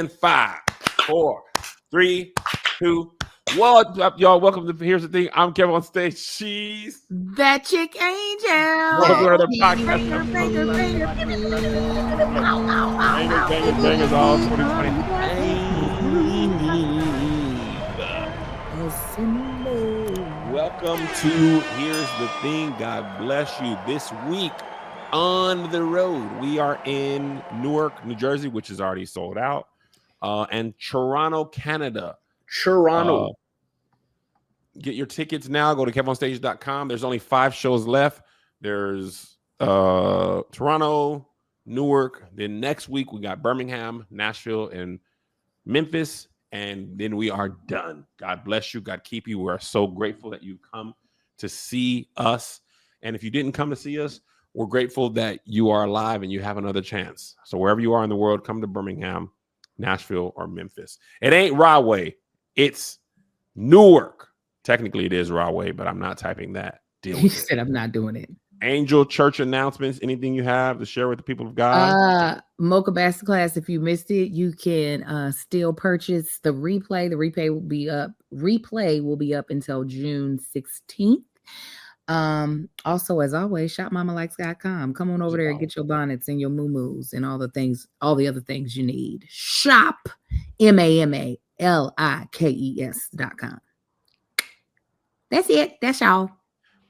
And 5, 4, 3, 2, 1. Y'all, welcome to Here's the Thing. I'm Kevin on stage. She's that chick Angel. Welcome to another podcast. Bangers all 2020. Welcome to Here's the Thing. God bless you. This week on the road, we are in Newark, New Jersey, which is already sold out, and Toronto, Canada. Toronto. Get your tickets now. Go to kevonstage.com. There's only 5 shows left. There's Toronto, Newark. Then next week we got Birmingham, Nashville, and Memphis. And then we are done. God bless you. God keep you. We are so grateful that you come to see us. And if you didn't come to see us, we're grateful that you are alive and you have another chance. So wherever you are in the world, come to Birmingham, Nashville, or Memphis. It ain't Rahway. It's Newark. Technically, it is Rahway, but I'm not typing that. He said I'm not doing it. Angel church announcements. Anything you have to share with the people of God? Mocha Masterclass. If you missed it, you can still purchase the replay. The replay will be up. Replay will be up until June 16th. Also, as always, shopmamalikes.com. Come on over there and get your bonnets and your moo-moos and all the other things you need. Shop MAMALIKES.com. That's it. That's y'all.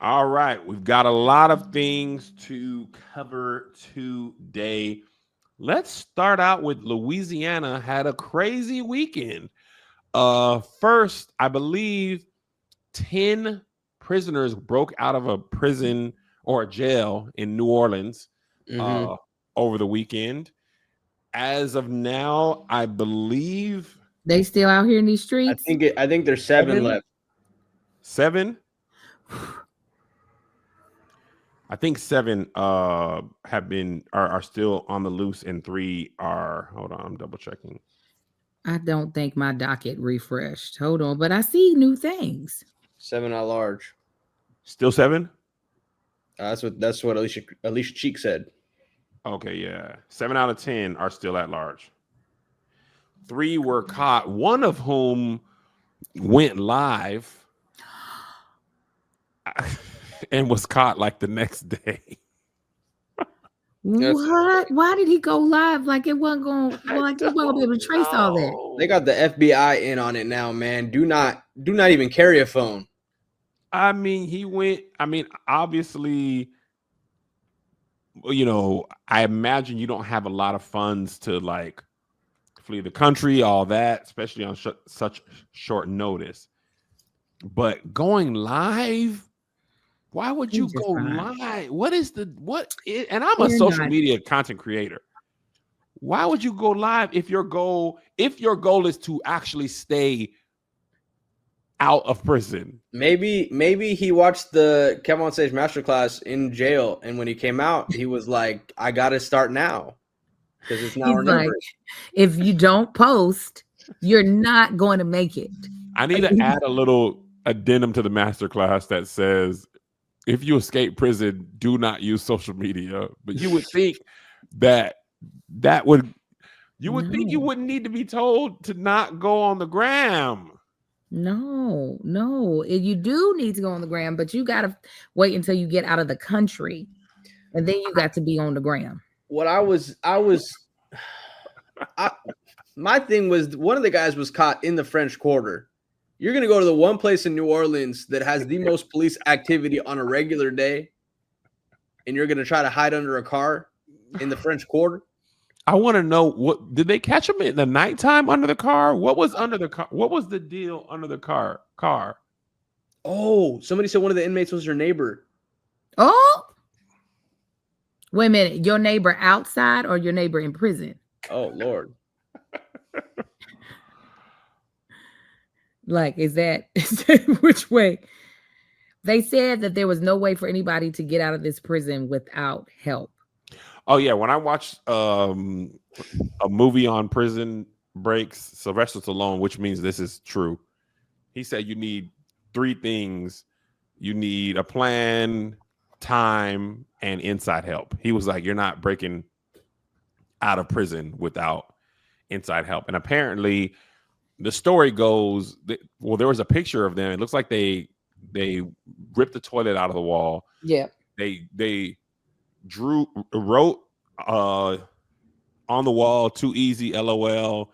All right. We've got a lot of things to cover today. Let's start out with Louisiana. Had a crazy weekend. First, I believe 10 prisoners broke out of a prison or a jail in New Orleans over the weekend. As of now, I believe they still out here in these streets. I think there's 7 left. 7? I think 7 are still on the loose and 3 are. Hold on, I'm double checking. I don't think my docket refreshed. Hold on, but I see new things. 7 at large. Still 7? That's what Alicia Cheek said. Okay, yeah. 7 out of 10 are still at large. 3 were caught, one of whom went live and was caught like the next day. What? Why did he go live? Like it wasn't going. Like they won't be able to trace all that. They got the FBI in on it now, man. Do not even carry a phone. I mean, he went. I mean, obviously, you know, I imagine you don't have a lot of funds to like flee the country, all that, especially on such short notice. But going live. Why would you go live? And I'm a social media content creator. Why would you go live if your goal is to actually stay out of prison? Maybe he watched the Kevin on Stage Masterclass in jail, and when he came out, he was like, I gotta start now. Because it's now or never. Like, if you don't post, you're not going to make it. I need to add a little addendum to the masterclass that says, if you escape prison, do not use social media. But you would think think you wouldn't need to be told to not go on the gram. No. You do need to go on the gram, but you got to wait until you get out of the country. And then you got to be on the gram. My thing was one of the guys was caught in the French Quarter. You're going to go to the one place in New Orleans that has the most police activity on a regular day, and you're going to try to hide under a car in the French Quarter? I want to know, what did they catch him in the nighttime under the car? What was under the car? What was the deal under the car? Oh, somebody said one of the inmates was your neighbor. Oh, wait a minute. Your neighbor outside or your neighbor in prison? Oh, Lord. Like, is that which way? They said that there was no way for anybody to get out of this prison without help. Oh, yeah. When I watched a movie on prison breaks, Sylvester Stallone, which means this is true, he said you need 3 things. You need a plan, time, and inside help. He was like, you're not breaking out of prison without inside help. And apparently the story goes that, well, there was a picture of them. It looks like they ripped the toilet out of the wall. Yeah. They wrote on the wall, too easy, LOL.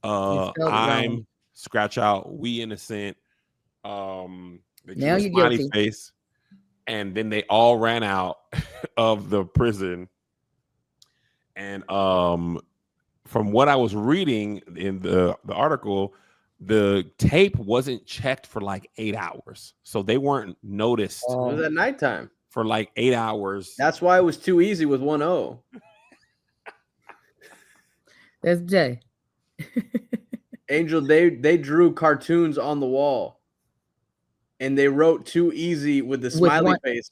I'm scratch out, we innocent. They now drew a you're smiley guilty. face, and then they all ran out of the prison. And from what I was reading in the article, the tape wasn't checked for like 8 hours, so they weren't noticed. It was at nighttime for like 8 hours. That's why it was too easy with 1 O. That's Jay. Angel, they drew cartoons on the wall, and they wrote "too easy" with the smiley face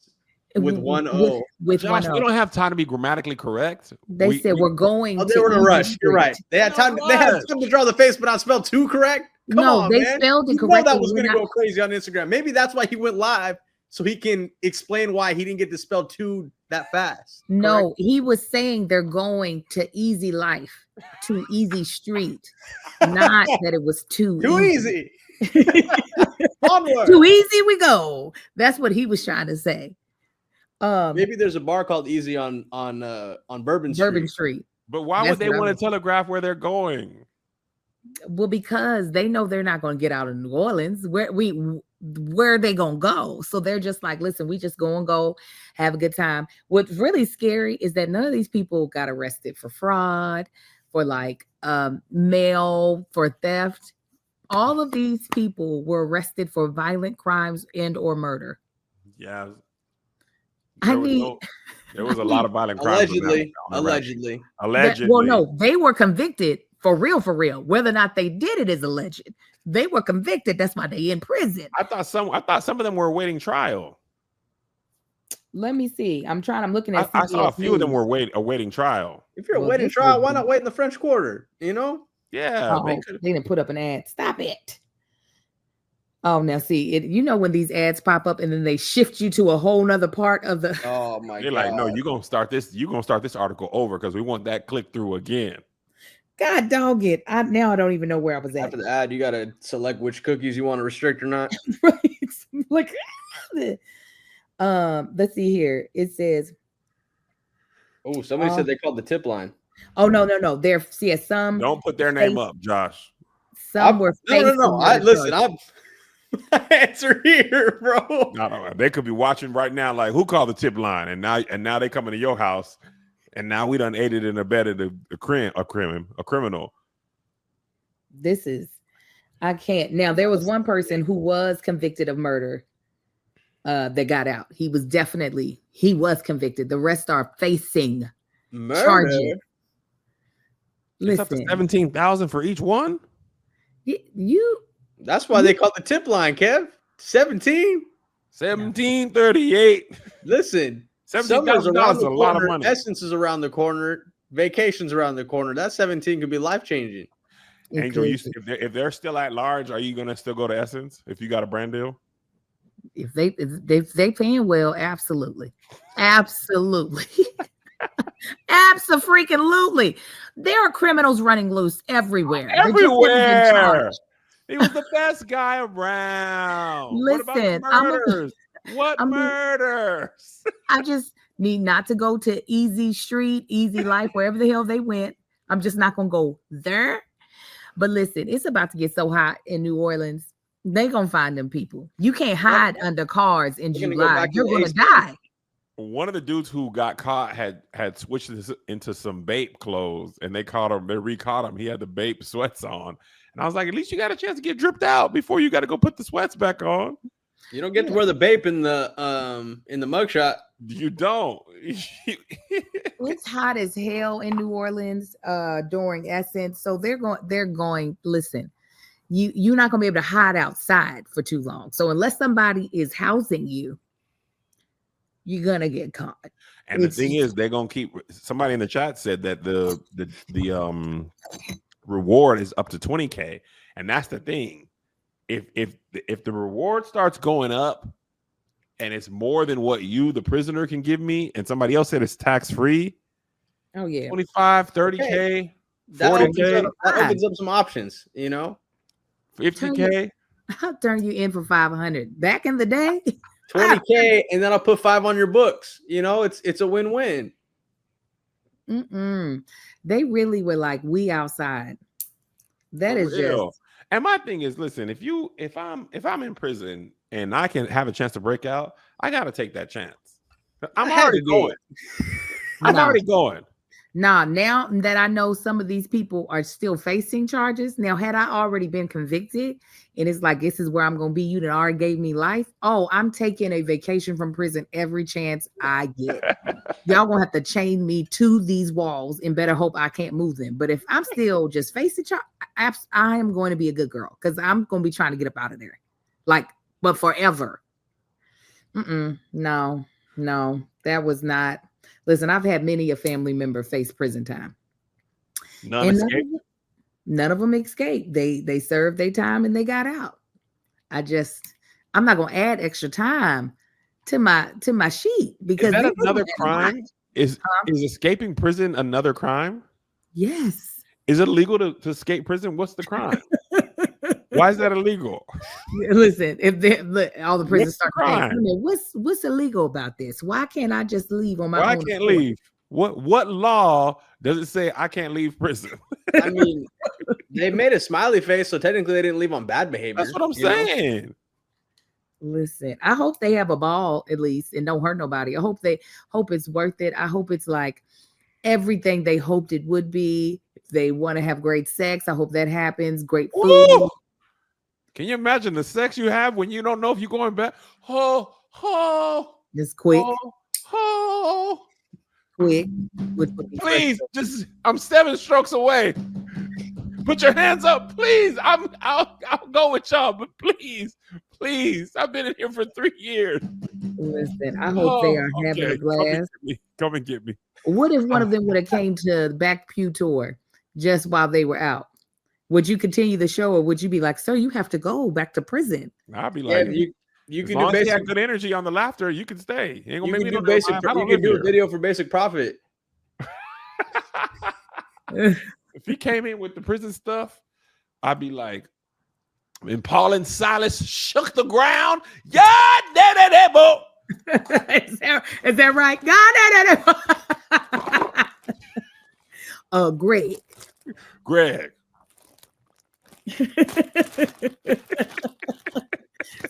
with 1 O. With Josh, 1 O. we don't have time to be grammatically correct. They said we're going. Oh, they were in a rush. You're right. They had time. They had time to draw the face, but not spell "too" correct. Come on, they man. spelled it You know correctly. that was going to go crazy on Instagram. Maybe that's why he went live, so he can explain why he didn't get to spell "too" that fast. No, correct? he was saying they're going to easy life, to easy street, not that it was too easy. Onward. Too easy we go. That's what he was trying to say. Maybe there's a bar called Easy on Bourbon Street. But why would they want to telegraph where they're going? Well, because they know they're not going to get out of New Orleans. Where are they going to go? So they're just like, listen, we just go have a good time. What's really scary is that none of these people got arrested for fraud, for like mail, for theft. All of these people were arrested for violent crimes and or murder. Yeah. There was a lot of violent crimes. Allegedly. Well, no, they were convicted for real. Whether or not they did it is alleged. They were convicted. That's why they in prison. I thought some of them were awaiting trial. Let me see. I'm looking at. I saw a few of them were awaiting trial. If you're awaiting trial, why not wait in the French Quarter? You know? Yeah. They didn't put up an ad. Stop it. Oh, now see it. You know when these ads pop up and then they shift you to a whole nother part of the. Oh my They're God! Like, no, you're gonna start this. You're gonna start this article over because we want that click through again. God dog it! I don't even know where I was at. After the ad, you gotta select which cookies you want to restrict or not. Right? Like, let's see here. It says. Oh, somebody said they called the tip line. Oh no! They're some. Don't put their name up, Josh. Some were no. I'm answer here, bro. No, they could be watching right now. Like, who called the tip line? And now they come into your house, and now we done aided and abetted a criminal. This is, I can't. Now there was one person who was convicted of murder. That got out. He was convicted. The rest are facing charges. It's up to 17,000 for each one. That's why they call the tip line, Kev. 1738. Listen, $17,000 is a lot of money. Essence is around the corner. Vacations around the corner. That 17 could be life changing. Angel, if they're still at large, are you gonna still go to Essence if you got a brand deal? If they paying well, absolutely. Absolutely. There are criminals running loose everywhere. He was the best guy around. Listen, what about murders? Murders? I just need not to go to easy street, easy life, wherever the hell they went. I'm just not gonna go there. But listen, it's about to get so hot in New Orleans. They gonna find them people. You can't hide under cars in July. You're gonna die. One of the dudes who got caught had switched into some Bape clothes, and they caught him. They re-caught him. He had the Bape sweats on, and I was like, at least you got a chance to get dripped out before you got to go put the sweats back on. You don't get to wear the Bape in the mugshot. You don't. It's hot as hell in New Orleans during Essence, so they're going. Listen, you're not gonna be able to hide outside for too long. So unless somebody is housing you, you're gonna get caught. And the thing is, they're gonna keep. Somebody in the chat said that the reward is up to 20K, and that's the thing. If the reward starts going up, and it's more than what the prisoner can give me, and somebody else said it's tax free. Oh yeah, 25, 30K. Okay. that 40K, opens up some options, you know. 50K. I'll turn you in for 500. Back in the day, 20K, and then I'll put 5 on your books. You know, it's a win-win. They really were like, we outside. That is just. And my thing is, listen, if I'm in prison and I can have a chance to break out, I gotta take that chance. I'm already going. I'm already going. Nah, now that I know some of these people are still facing charges, now had I already been convicted and it's like, this is where I'm going to be, you that already gave me life. Oh, I'm taking a vacation from prison every chance I get. Y'all going to have to chain me to these walls and better hope I can't move them. But if I'm still just facing charge, I am going to be a good girl because I'm going to be trying to get up out of there. Like, but forever. No, that was not. Listen, I've had many a family member face prison time. None of them escaped. They served their time and they got out. I'm not gonna add extra time to my sheet because is that another crime? Is escaping prison another crime? Yes. Is it illegal to escape prison? What's the crime? Why is that illegal? Listen, if all the prisons start crying, what's illegal about this? Why can't I just leave on my own? I can't leave. What law does it say I can't leave prison? I mean, they made a smiley face, so technically they didn't leave on bad behavior. That's what I'm saying. Listen, I hope they have a ball at least and don't hurt nobody. I hope it's worth it. I hope it's like everything they hoped it would be. If they want to have great sex, I hope that happens. Great food. Ooh! Can you imagine the sex you have when you don't know if you're going back? Just quick. Quick. Please, I'm 7 strokes away. Put your hands up, please. I'll go with y'all, but please. I've been in here for 3 years. Listen, I hope they are having a glass. Come and get me. What if one of them would have came to the Back Pew tour just while they were out? Would you continue the show, or would you be like, "Sir, you have to go back to prison"? I'll be like, you can do basic. Good energy on the laughter. You can stay. You can do basic. You can do a video for Basic Profit. If he came in with the prison stuff, I'd be like, and Paul and Silas shook the ground. Yeah, is that right? God, Greg.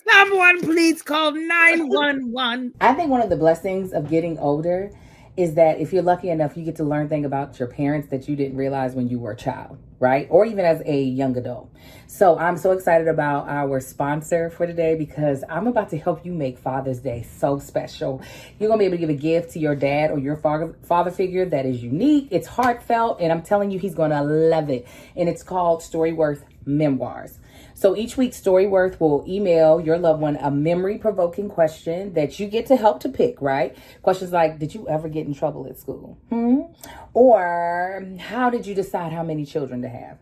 Someone please call 911. I think one of the blessings of getting older is that if you're lucky enough, you get to learn things about your parents that you didn't realize when you were a child, right? Or even as a young adult. So I'm so excited about our sponsor for today because I'm about to help you make Father's Day so special. You're going to be able to give a gift to your dad or your father figure that is unique. It's heartfelt, and I'm telling you, he's going to love it. And it's called Storyworth Memoirs. So each week, Storyworth will email your loved one a memory-provoking question that you get to help to pick, right? Questions like, did you ever get in trouble at school? Or how did you decide how many children to have?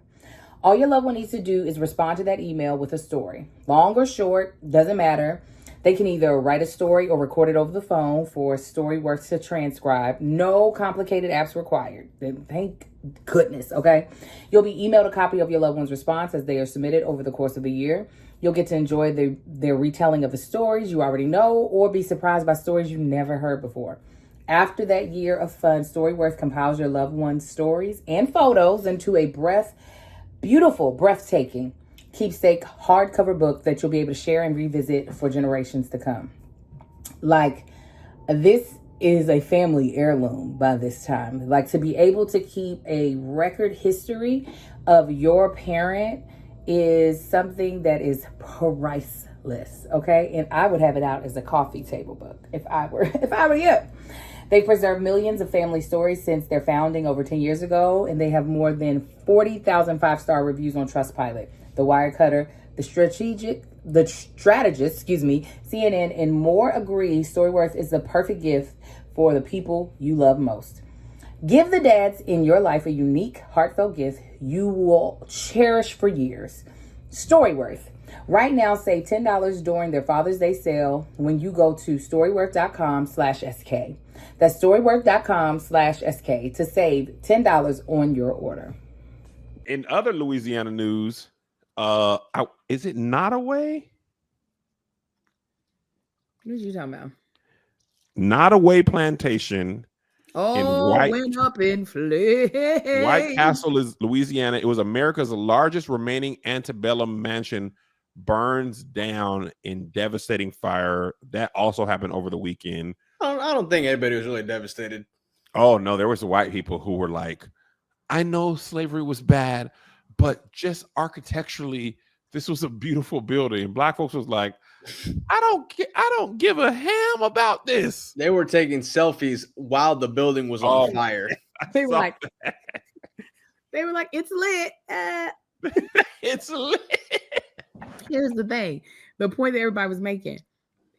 All your loved one needs to do is respond to that email with a story. Long or short, doesn't matter. They can either write a story or record it over the phone for Storyworth to transcribe. No complicated apps required. Thank goodness, okay? You'll be emailed a copy of your loved one's response as they are submitted over the course of the year. You'll get to enjoy their retelling of the stories you already know or be surprised by stories you never heard before. After that year of fun, Storyworth compiles your loved one's stories and photos into a beautiful, breathtaking keepsake hardcover book that you'll be able to share and revisit for generations to come. Like, this is a family heirloom by this time. Like, to be able to keep a record history of your parent is something that is priceless, okay? And I would have it out as a coffee table book if I were you. They preserve millions of family stories since their founding over 10 years ago, and they have more than 40,000 5-star reviews on Trustpilot. The Wirecutter, the Strategist, CNN, and more agree Storyworth is the perfect gift for the people you love most. Give the dads in your life a unique, heartfelt gift you will cherish for years. Storyworth. Right now, save $10 during their Father's Day sale when you go to storyworth.com/SK. That's storyworth.com/SK to save $10 on your order. In other Louisiana news, is it Nottoway? What you talking about? Nottoway Plantation. Went up in flames. White Castle is Louisiana. It was America's largest remaining antebellum mansion. Burns down in devastating fire. That also happened over the weekend. I don't think anybody was really devastated. Oh no, there was white people who were like, I know slavery was bad, but just architecturally, this was a beautiful building. Black folks was like, I don't give a ham about this. They were taking selfies while the building was on fire. They were like, it's lit. It's lit. Here's the thing. The point that everybody was making.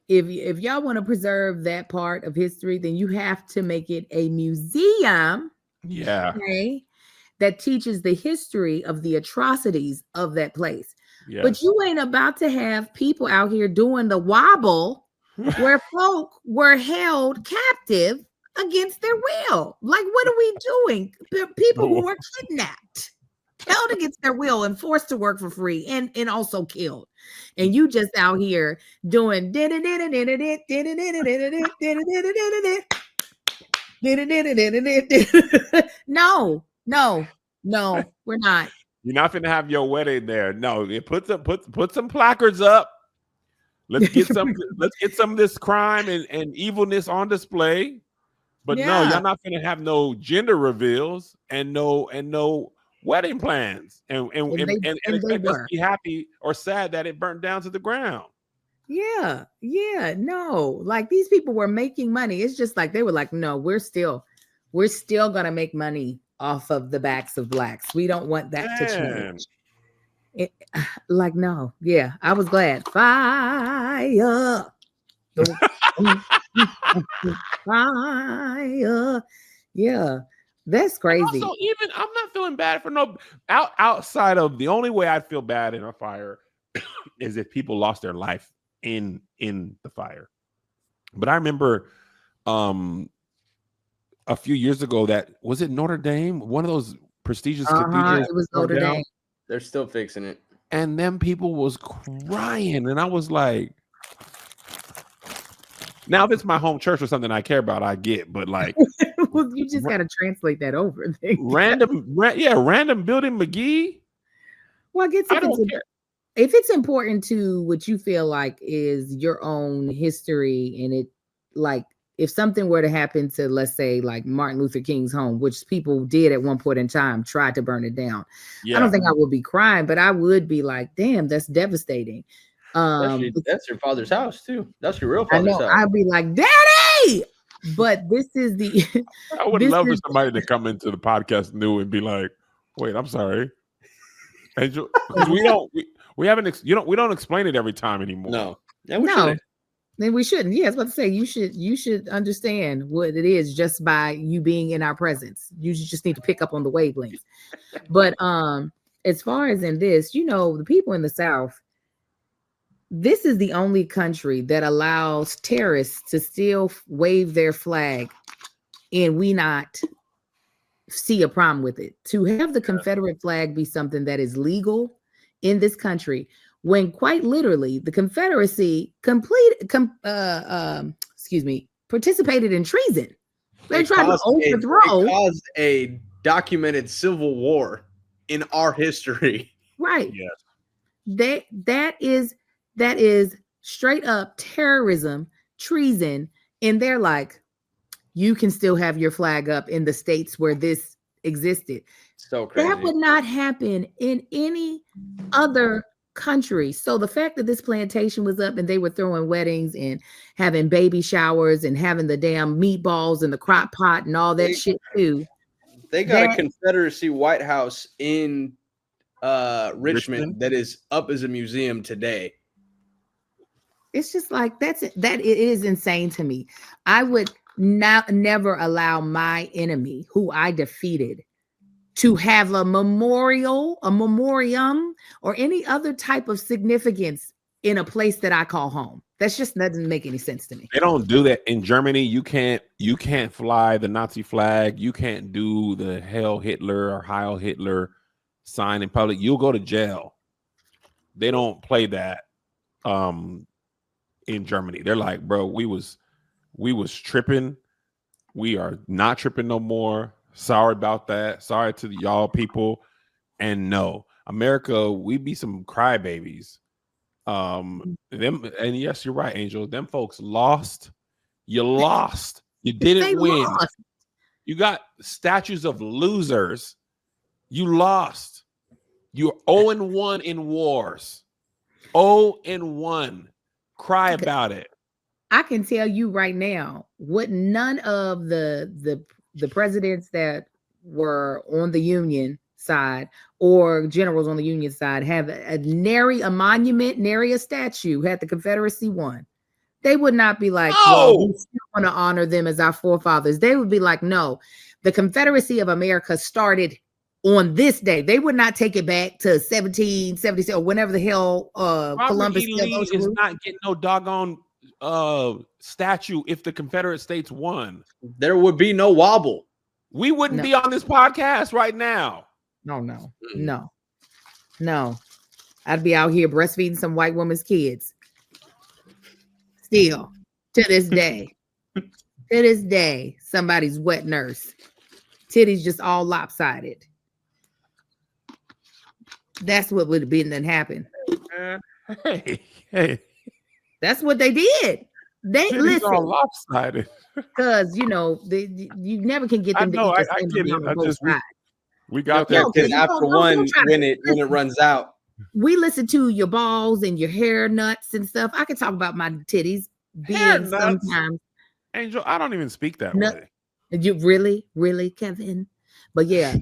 If y'all want to preserve that part of history, then you have to make it a museum. Yeah. Okay, that teaches the history of the atrocities of that place. Yes. But you ain't about to have people out here doing the wobble where folk were held captive against their will. Like, what are we doing? People who were kidnapped, held against their will and forced to work for free and also killed. And you just out here doing no, we're not. You're not gonna have your wedding there. No, put some placards up. Let's get some of this crime and evilness on display. But no, y'all not gonna have no gender reveals and no wedding plans and expect us to be happy or sad that it burnt down to the ground. Yeah, no. Like, these people were making money. It's just like they were like, no, we're still gonna make money off of the backs of blacks. We don't want that to change. Like, no, yeah, I was glad. Fire. Fire. Yeah, that's crazy. And also, even I'm not feeling bad for no outside of the only way I'd feel bad in a fire is if people lost their life in the fire. But I remember a few years ago, that was it Notre Dame, one of those prestigious cathedrals. It was Notre Dame. They're still fixing it. And them people was crying. And I was like, now if it's my home church or something I care about, I get, but like, well, you just got to translate that over. random building McGee. Well, I guess if it's important to what you feel like is your own history, and it, like, if something were to happen to, let's say, like Martin Luther King's home, which people did at one point in time, tried to burn it down. Yeah. I don't think I would be crying, but I would be like, damn, that's devastating. That's your father's house too. That's your real father's house. I'd be like, Daddy! But this is the... I would love for somebody to come into the podcast new and be like, wait, I'm sorry. Angel, we don't explain it every time anymore. No. Yeah, we shouldn't. Then we shouldn't. Yeah, I was about to say, you should understand what it is just by you being in our presence. You just need to pick up on the wavelengths. But as far as in this, the people in the South, this is the only country that allows terrorists to still wave their flag, and we not see a problem with it. To have the Confederate flag be something that is legal in this country, when quite literally the Confederacy participated in treason. They tried to overthrow. It caused a documented civil war in our history. Right. Yes. That is straight up terrorism, treason. And they're like, you can still have your flag up in the states where this existed. So crazy. That would not happen in any other country. So the fact that this plantation was up and they were throwing weddings and having baby showers and having the damn meatballs in the crock pot and all that shit too. They got a Confederacy White House in Richmond that is up as a museum today. It's just like it is insane to me. I would never allow my enemy, who I defeated, to have a memoriam, or any other type of significance in a place that I call home. That doesn't make any sense to me. They don't do that in Germany. You can't fly the Nazi flag. You can't do the Hail Hitler or Heil Hitler sign in public, you'll go to jail. They don't play that in Germany. They're like, bro, we was tripping. We are not tripping no more. Sorry about that. Sorry to y'all people. And no, America, we be some crybabies. Them, and yes, you're right, Angel. Them folks lost. You lost. You didn't win. Lost. You got statues of losers. You lost. You're 0-1 in wars. 0-1. Cry about it. I can tell you right now, what none of the presidents that were on the Union side or generals on the Union side have nary a monument, nary a statue had the Confederacy won. They would not be like, well, we still want to honor them as our forefathers. They would be like, no, the Confederacy of America started on this day. They would not take it back to 1776 or whenever the hell Columbus is not getting no doggone statue if the Confederate States won. There would be no wobble. We wouldn't be on this podcast right now. No. I'd be out here breastfeeding some white woman's kids. Still, to this day, somebody's wet nurse. Titties just all lopsided. That's what would have been that happened. Hey. That's what they did. They listen. All lopsided. Because you never can get them to eat the same. We got that. Because after one, when it runs out, we listen to your balls and your hair nuts and stuff. I can talk about my titties being sometimes. Angel, I don't even speak that way. You really, Kevin? But yeah,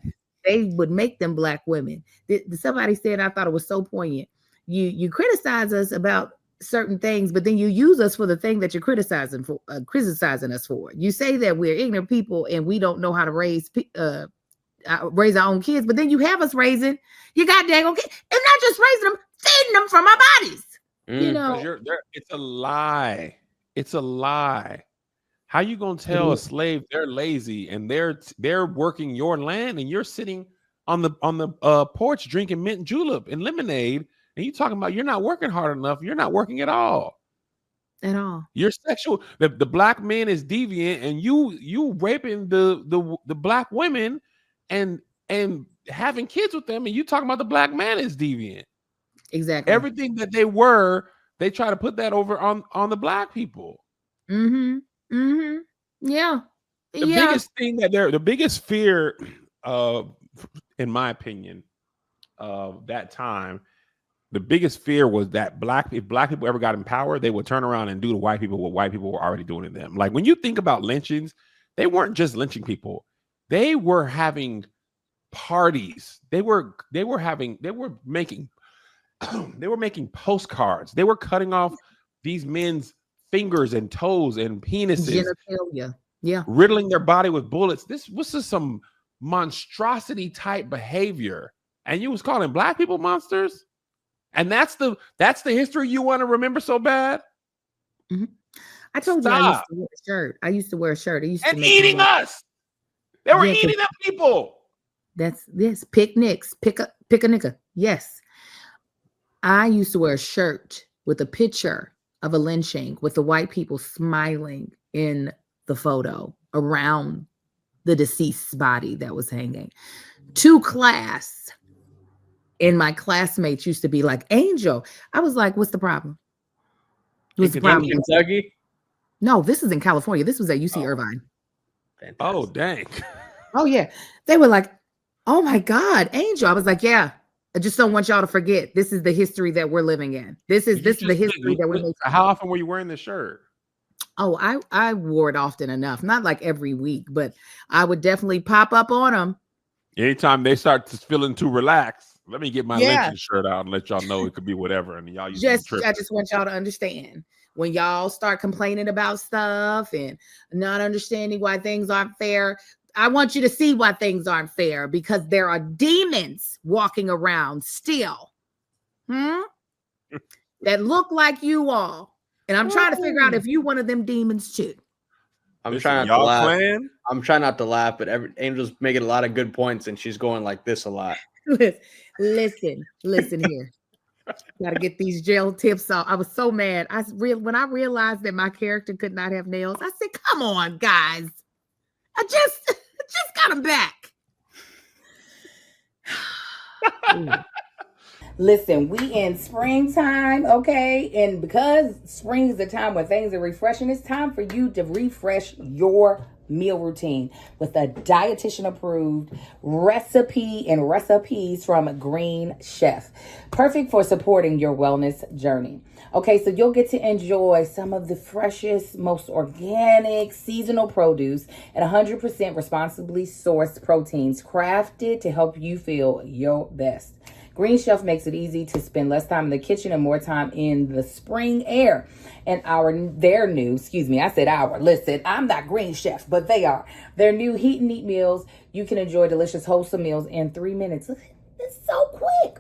they would make them black women. Somebody said, I thought it was so poignant. You criticize us about certain things, but then you use us for the thing that you're criticizing us for. You say that we're ignorant people and we don't know how to raise our own kids, but then you have us raising your goddamn kids, and not just raising them, feeding them from our bodies. It's a lie. It's a lie. How you gonna tell a slave they're lazy and they're working your land and you're sitting on the porch drinking mint julep and lemonade, and you talking about you're not working hard enough? You're not working at all. At all. You're sexual. The black man is deviant, and you raping the black women and having kids with them, and you talking about the black man is deviant. Exactly. Everything that they try to put that over on the black people. Yeah. The biggest fear in my opinion of that time, the biggest fear was that if black people ever got in power, they would turn around and do to white people what white people were already doing to them. Like when you think about lynchings, they weren't just lynching people. They were having parties. They were making postcards. They were cutting off these men's fingers and toes and penises. Genitalia. Yeah. Riddling their body with bullets. This was just some monstrosity type behavior. And you was calling black people monsters? And that's the history you want to remember so bad? Mm-hmm. I told you I used to wear a shirt. I used to eating us. They were eating them people. That's this picnics. Pick a nigga. Yes. I used to wear a shirt with a picture of a lynching with the white people smiling in the photo around the deceased's body that was hanging. To class. And my classmates used to be like, Angel. I was like, what's the problem? What's the problem? In Kentucky? No, this is in California. This was at UC Irvine. Fantastic. Oh, dang. Oh, yeah. They were like, oh, my God, Angel. I was like, yeah, I just don't want y'all to forget. This is the history that we're living in. This is the history that we're making. How often were you wearing this shirt? Oh, I wore it often enough. Not like every week, but I would definitely pop up on them. Anytime they start feeling too relaxed, let me get my lynching shirt out and let y'all know it could be whatever. And y'all I just want y'all to understand. When y'all start complaining about stuff and not understanding why things aren't fair, I want you to see why things aren't fair, because there are demons walking around still that look like you all. And I'm trying to figure out if you one of them demons too. I'm trying not to laugh. I'm trying not to laugh, but Angel's making a lot of good points and she's going like this a lot. Listen here. Got to get these gel tips off. I was so mad. When I realized that my character could not have nails, I said, "Come on, guys! I just got them back." Listen, we in springtime, okay? And because spring is the time when things are refreshing, it's time for you to refresh your meal routine with a dietitian approved recipe and recipes from Green Chef. Perfect for supporting your wellness journey. Okay, so you'll get to enjoy some of the freshest, most organic, seasonal produce and 100% responsibly sourced proteins crafted to help you feel your best. Green Chef makes it easy to spend less time in the kitchen and more time in the spring air. And listen, I'm not Green Chef, but they are. Their new heat and eat meals, you can enjoy delicious, wholesome meals in 3 minutes. It's so quick.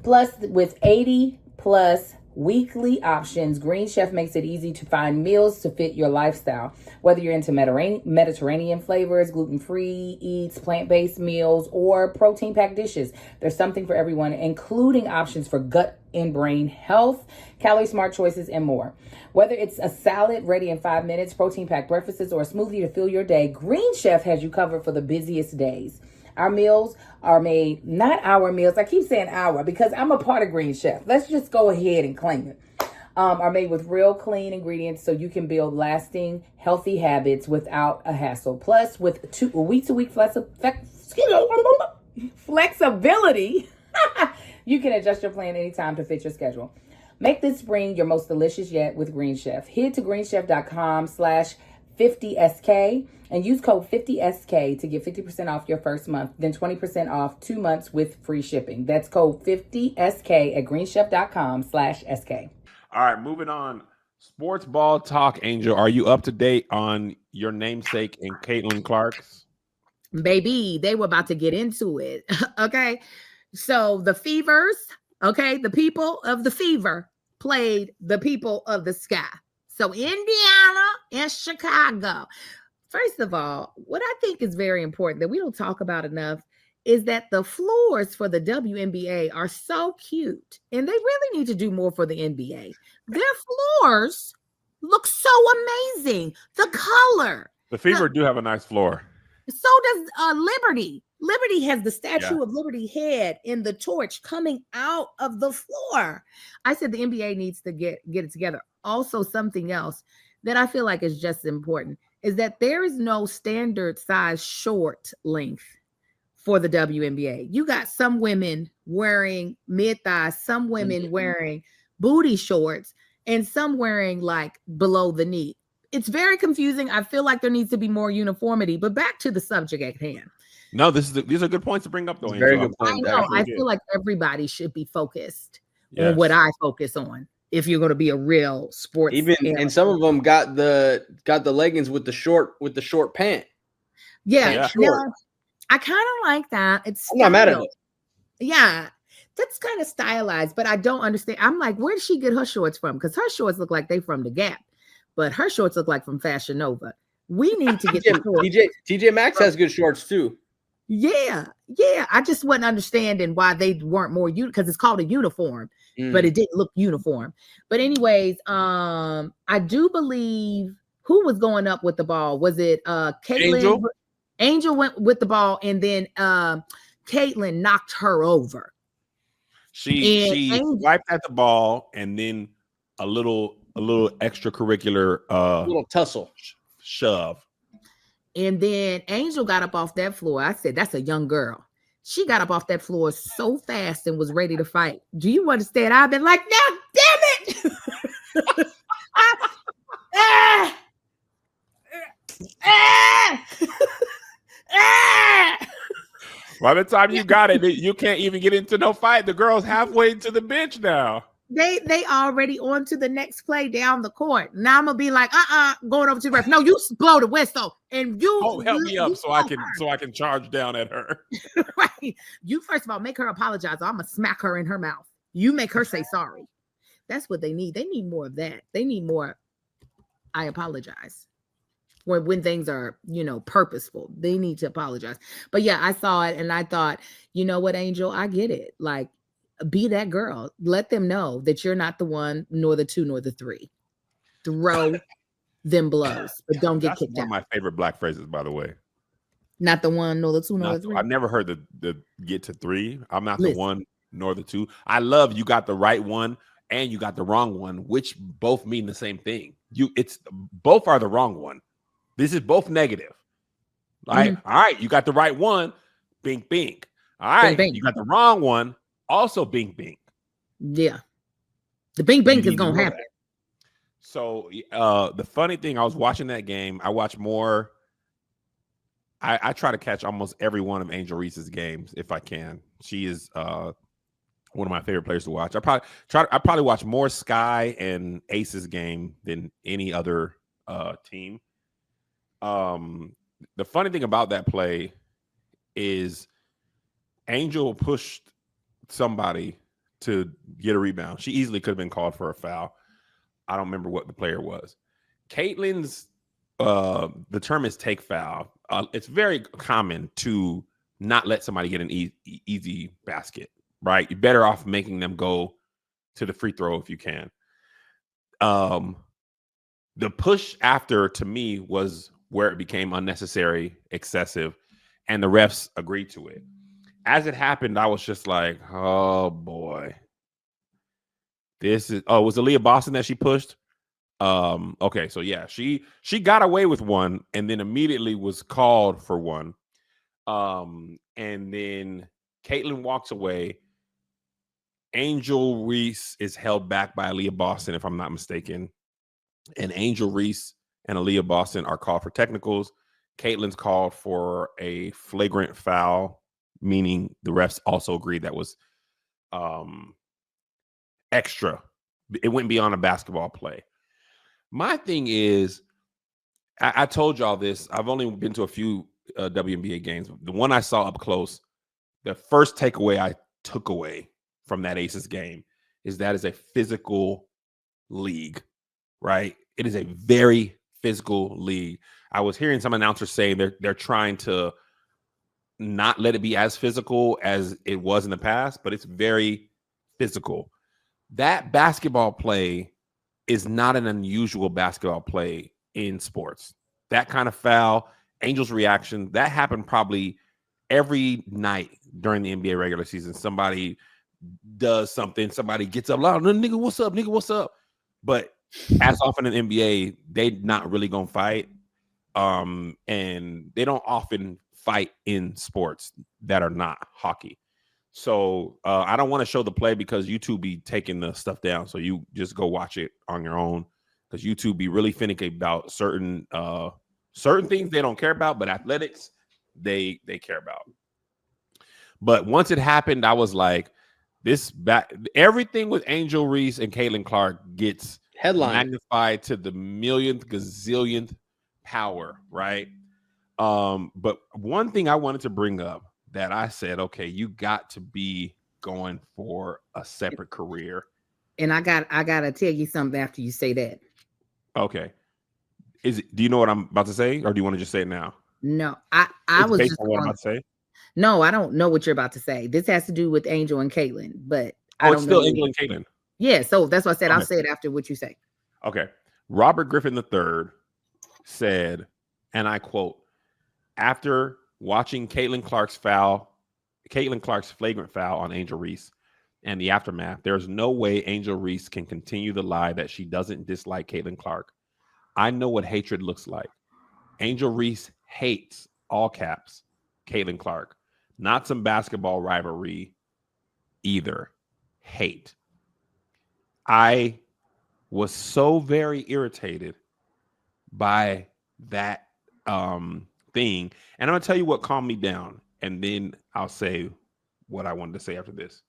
Plus, with 80 plus weekly options, Green Chef makes it easy to find meals to fit your lifestyle. Whether you're into Mediterranean flavors, gluten-free eats, plant-based meals, or protein-packed dishes, there's something for everyone, including options for gut and brain health, calorie-smart choices, and more. Whether it's a salad ready in 5 minutes, protein-packed breakfasts, or a smoothie to fill your day, Green Chef has you covered for the busiest days. Our meals are made, not our meals. I keep saying our because I'm a part of Green Chef. Let's just go ahead and claim it. Are made with real clean ingredients so you can build lasting, healthy habits without a hassle. Plus, with week-to-week flexibility, you can adjust your plan anytime to fit your schedule. Make this spring your most delicious yet with Green Chef. Head to greenchef.com/50SK and use code 50SK to get 50% off your first month, then 20% off 2 months with free shipping. That's code 50SK at greenchef.com/SK. All right, moving on. Sports ball talk, Angel. Are you up to date on your namesake and Caitlin Clark's? Baby, they were about to get into it. Okay. So the Fevers, okay, the people of the Fever played the people of the sky. So Indiana and Chicago. First of all, what I think is very important that we don't talk about enough is that the floors for the WNBA are so cute, and they really need to do more for the NBA. Their floors look so amazing. The color. The Fever do have a nice floor. So does Liberty. Liberty has the Statue of Liberty head and the torch coming out of the floor. I said the NBA needs to get it together. Also, something else that I feel like is just important is that there is no standard size short length for the WNBA. You got some women wearing mid-thighs, some women wearing booty shorts, and some wearing like below the knee. It's very confusing. I feel like there needs to be more uniformity, but back to the subject at hand. No, these are good points to bring up, though. Very good point. I know. I feel like everybody should be focused on what I focus on. If you're going to be a real sports, and some of them got the leggings with the short pant. Yeah. No, I kind of like that. I'm not mad at it. Yeah, that's kind of stylized, but I don't understand. I'm like, where did she get her shorts from? Because her shorts look like they from the Gap, but her shorts look like from Fashion Nova. We need to get TJ Maxx has good shorts too. Yeah. I just wasn't understanding why they weren't more because it's called a uniform, but it didn't look uniform. But anyways, I do believe who was going up with the ball? Was it Caitlin? Angel went with the ball, and then Caitlin knocked her over. She wiped at the ball, and then a little extracurricular little tussle shove. And then Angel got up off that floor. I said, that's a young girl. She got up off that floor so fast and was ready to fight. Do you understand? I've been like, no, damn it. By the time you got it, you can't even get into no fight. The girl's halfway to the bench now. They already on to the next play down the court. Now I'm gonna be like, going over to the ref. No, you blow the whistle and you help me up so I can charge down at her. Right. You first of all make her apologize. Or I'm gonna smack her in her mouth. You make her say sorry. That's what they need. They need more of that. They need more. I apologize. when things are, purposeful. They need to apologize. But yeah, I saw it and I thought, you know what, Angel, I get it. Like, be that girl. Let them know that you're not the one, nor the two, nor the three. Throw them blows, but don't get That's kicked one out. of my favorite black phrases, by the way. Not the one, nor the two, nor the three. I've never heard the get to three. I'm not the one nor the two. I love you got the right one and you got the wrong one, which both mean the same thing. It's both are the wrong one. This is both negative. Right? All right, you got the right one, bink bink. All right, bing, bing. You got the wrong one, also bink bink. Yeah. The bink bink is gonna happen. So the funny thing, I was watching that game. I watch more. I try to catch almost every one of Angel Reese's games if I can. She is one of my favorite players to watch. I probably watch more Sky and Ace's game than any other team. The funny thing about that play is Angel pushed somebody to get a rebound. She easily could have been called for a foul. I don't remember what the player was. Caitlin's the term is take foul. It's very common to not let somebody get an easy basket, right? You're better off making them go to the free throw if you can. The push after, to me, was where it became unnecessary, excessive, and the refs agreed to it. As it happened, I was just like, oh boy. Was it Aaliyah Boston that she pushed? Okay, so yeah, she got away with one and then immediately was called for one. And then Caitlin walks away. Angel Reese is held back by Aaliyah Boston, if I'm not mistaken. And Angel Reese and Aaliyah Boston are called for technicals. Caitlin's called for a flagrant foul, meaning the refs also agreed that was extra. It went beyond a basketball play. My thing is, I told y'all this. I've only been to a few WNBA games. The one I saw up close, the first takeaway I took away from that Aces game is that is a physical league, right? It is a very physical league. I was hearing some announcers saying they're trying to not let it be as physical as it was in the past, but it's very physical. That basketball play is not an unusual basketball play in sports. That kind of foul, Angel's reaction, that happened probably every night during the NBA regular season. Somebody does something, somebody gets up loud, nigga, what's up, nigga, what's up? But as often in the NBA, they not really gonna fight. And they don't often fight in sports that are not hockey. So I don't want to show the play because YouTube be taking the stuff down. So you just go watch it on your own because YouTube be really finicky about certain things they don't care about, but athletics they care about. But once it happened, I was like, everything with Angel Reese and Caitlin Clark gets magnified to the millionth gazillionth power, right? But one thing I wanted to bring up that I said, okay, you got to be going for a separate career. And I gotta tell you something after you say that. Okay. Do you know what I'm about to say, or do you want to just say it now? No, I was based just on what I'm about to say. No, I don't know what you're about to say. This has to do with Angel and Caitlin, but it's still Angel and Caitlin. Yeah, so that's what I said. Okay. I'll say it after what you say. Okay. Robert Griffin III said, and I quote, after watching Caitlin Clark's flagrant foul on Angel Reese and the aftermath, there's no way Angel Reese can continue the lie that she doesn't dislike Caitlin Clark. I know what hatred looks like. Angel Reese hates, all caps, Caitlin Clark. Not some basketball rivalry either. Hate. I was so very irritated by that thing. And I'm going to tell you what calmed me down. And then I'll say what I wanted to say after this.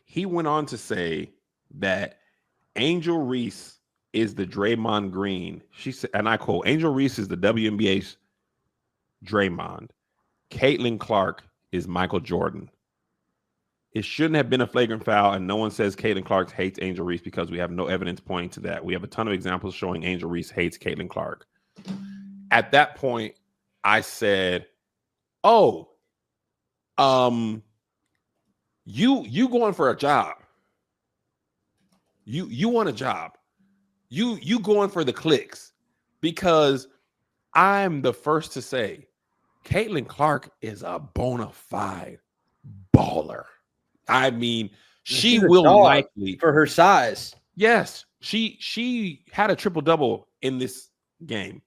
He went on to say that Angel Reese is the Draymond Green. She said, and I quote, Angel Reese is the WNBA's Draymond. Caitlin Clark is Michael Jordan. It shouldn't have been a flagrant foul, and no one says Caitlin Clark hates Angel Reese because we have no evidence pointing to that. We have a ton of examples showing Angel Reese hates Caitlin Clark. At that point, I said, "Oh, you going for a job? You want a job? You going for the clicks?" Because I'm the first to say, Caitlin Clark is a bona fide baller. I mean, she will likely for her size. Yes, she had a triple-double in this game.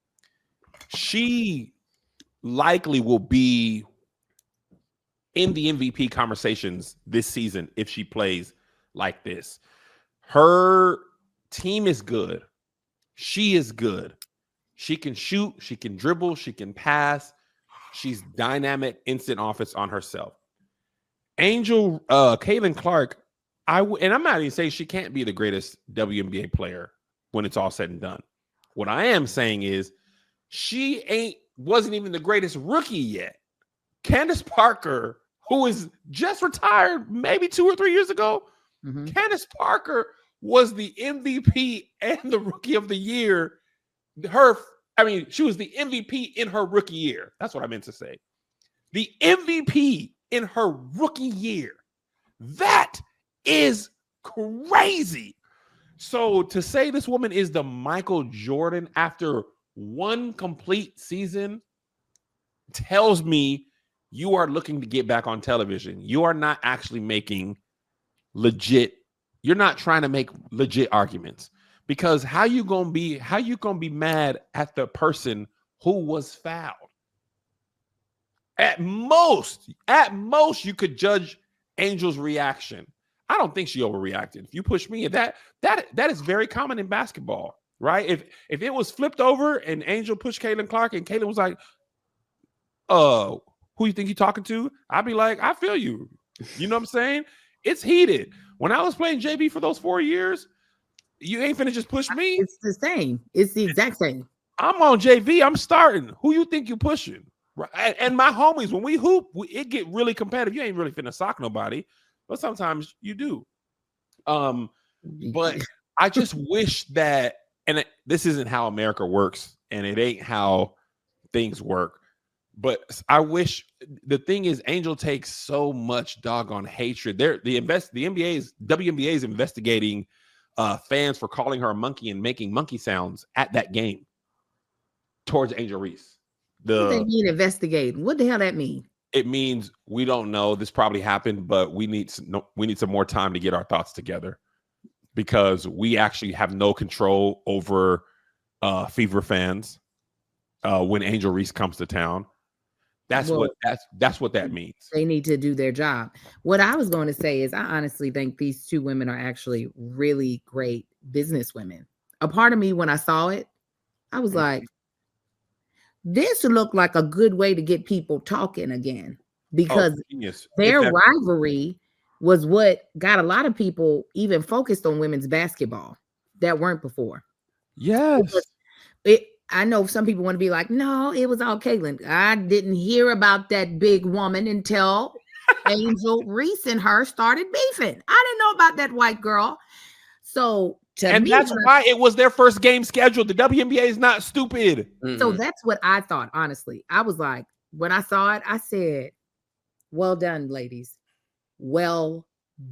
She likely will be in the MVP conversations this season if she plays like this. Her team is good. She is good. She can shoot, she can dribble, she can pass. She's dynamic, instant offense on herself. Caitlin Clark, and I'm not even saying she can't be the greatest WNBA player when it's all said and done. What I am saying is she wasn't even the greatest rookie yet. Candace Parker, who is just retired maybe 2 or 3 years ago, Candace Parker was the MVP and the Rookie of the Year. She was the MVP in her rookie year. That's what I meant to say. The MVP in her rookie year. That is crazy. So to say this woman is the Michael Jordan after one complete season tells me you are looking to get back on television. You are not actually making legit. You're not trying to make legit arguments, because how you gonna be mad at the person who was fouled? At most, you could judge Angel's reaction. I don't think she overreacted. If you push me, that is very common in basketball, right? If it was flipped over and Angel pushed Caitlin Clark and Caitlin was like, who you think you're talking to? I'd be like, I feel you. You know what I'm saying? It's heated. When I was playing JV for those 4 years, you ain't finna just push me. It's the same. It's the exact same. I'm on JV. I'm starting. Who you think you pushing? Right. And my homies, when we hoop, it get really competitive. You ain't really finna sock nobody, but sometimes you do. But I just wish that, and this isn't how America works, and it ain't how things work. But I wish, the thing is, Angel takes so much doggone hatred. The WNBA is investigating fans for calling her a monkey and making monkey sounds at that game towards Angel Reese. What do they mean investigating? What the hell that mean? It means we don't know. This probably happened, but we need some more time to get our thoughts together, because we actually have no control over Fever fans when Angel Reese comes to town. That's what that means. They need to do their job. What I was going to say is, I honestly think these two women are actually really great business women. A part of me, when I saw it, I was like, this looked like a good way to get people talking again, because their rivalry was what got a lot of people even focused on women's basketball that weren't before. Yes. I know some people want to be like, no, it was all Caitlin. I didn't hear about that big woman until Angel Reese and her started beefing. I didn't know about that white girl. So that's why it was their first game scheduled. The WNBA is not stupid. So that's what I thought, honestly. I was like, when I saw it, I said, well done, ladies. Well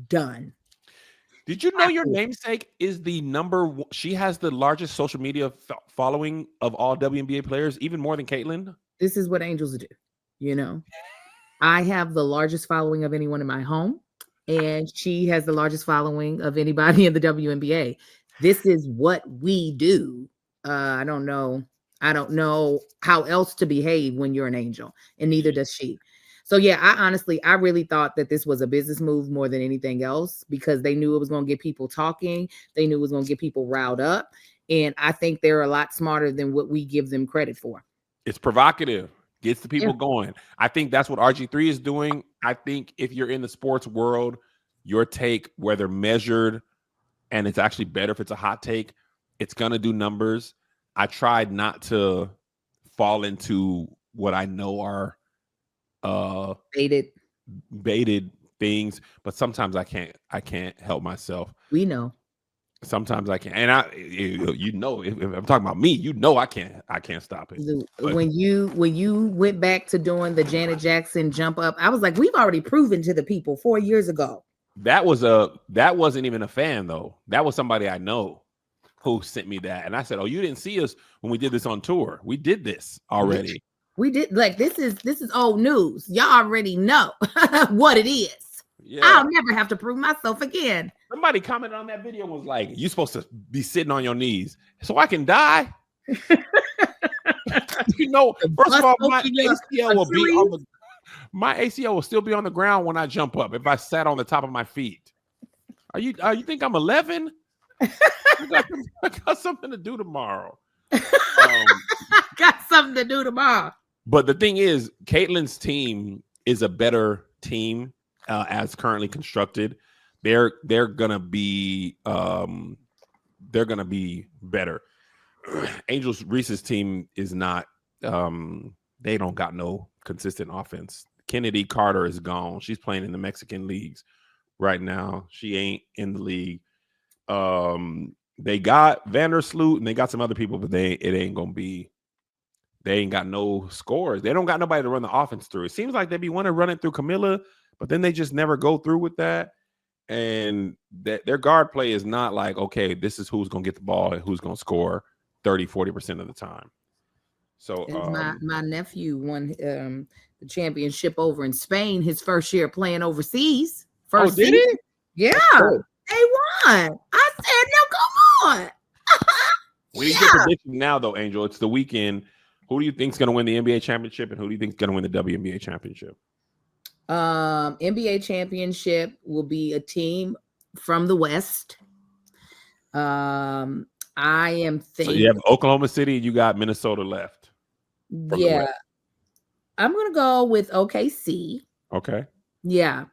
done. Did you know your namesake is the number one? She has the largest social media following of all WNBA players, even more than Caitlin. This is what Angels do. You know, I have the largest following of anyone in my home, and she has the largest following of anybody in the WNBA. This is what we do. I don't know how else to behave when you're an Angel, and neither does she. So yeah, I really thought that this was a business move more than anything else, because they knew it was going to get people talking. They knew it was going to get people riled up. And I think they're a lot smarter than what we give them credit for. It's provocative, gets the people going. I think that's what RG3 is doing. I think if you're in the sports world, your take, whether measured, and it's actually better if it's a hot take, it's going to do numbers. I tried not to fall into what I know are baited things, but sometimes I can't help myself. We know. Sometimes I can't, and if I'm talking about me, I can't stop it. When you went back to doing the Janet Jackson jump up, I was like, we've already proven to the people 4 years ago. That wasn't even a fan though. That was somebody I know who sent me that, and I said, "Oh, you didn't see us when we did this on tour. We did this already. We did like this is old news. Y'all already know what it is. Yeah. I'll never have to prove myself again." Somebody commented on that video and was like, "You're supposed to be sitting on your knees so I can die." First of all, my ACL will still be on the ground when I jump up if I sat on the top of my feet. You think I'm 11? I got something to do tomorrow. Got something to do tomorrow. But the thing is, Caitlin's team is a better team as currently constructed. They're gonna be better. Angels Reese's team is not. They don't got no consistent offense. Kennedy Carter is gone. She's playing in the Mexican leagues right now. She ain't in the league. They got Vandersloot and they got some other people, but it ain't gonna be. They ain't got no scores. They don't got nobody to run the offense through. It seems like they be want to run it through Camilla, but then they just never go through with that. And their guard play is not like, okay, this is who's gonna get the ball and who's gonna score 30-40% of the time. So my nephew won the championship over in Spain his first year playing overseas. Did he? Yeah, they won. I said, no, come on. We didn't get prediction now, though, Angel. It's the weekend. Who do you think is going to win the NBA championship, and who do you think is going to win the WNBA championship? NBA championship will be a team from the West. I am thinking. So you have Oklahoma City, and you got Minnesota left. Yeah, I'm gonna go with OKC. Okay. Yeah,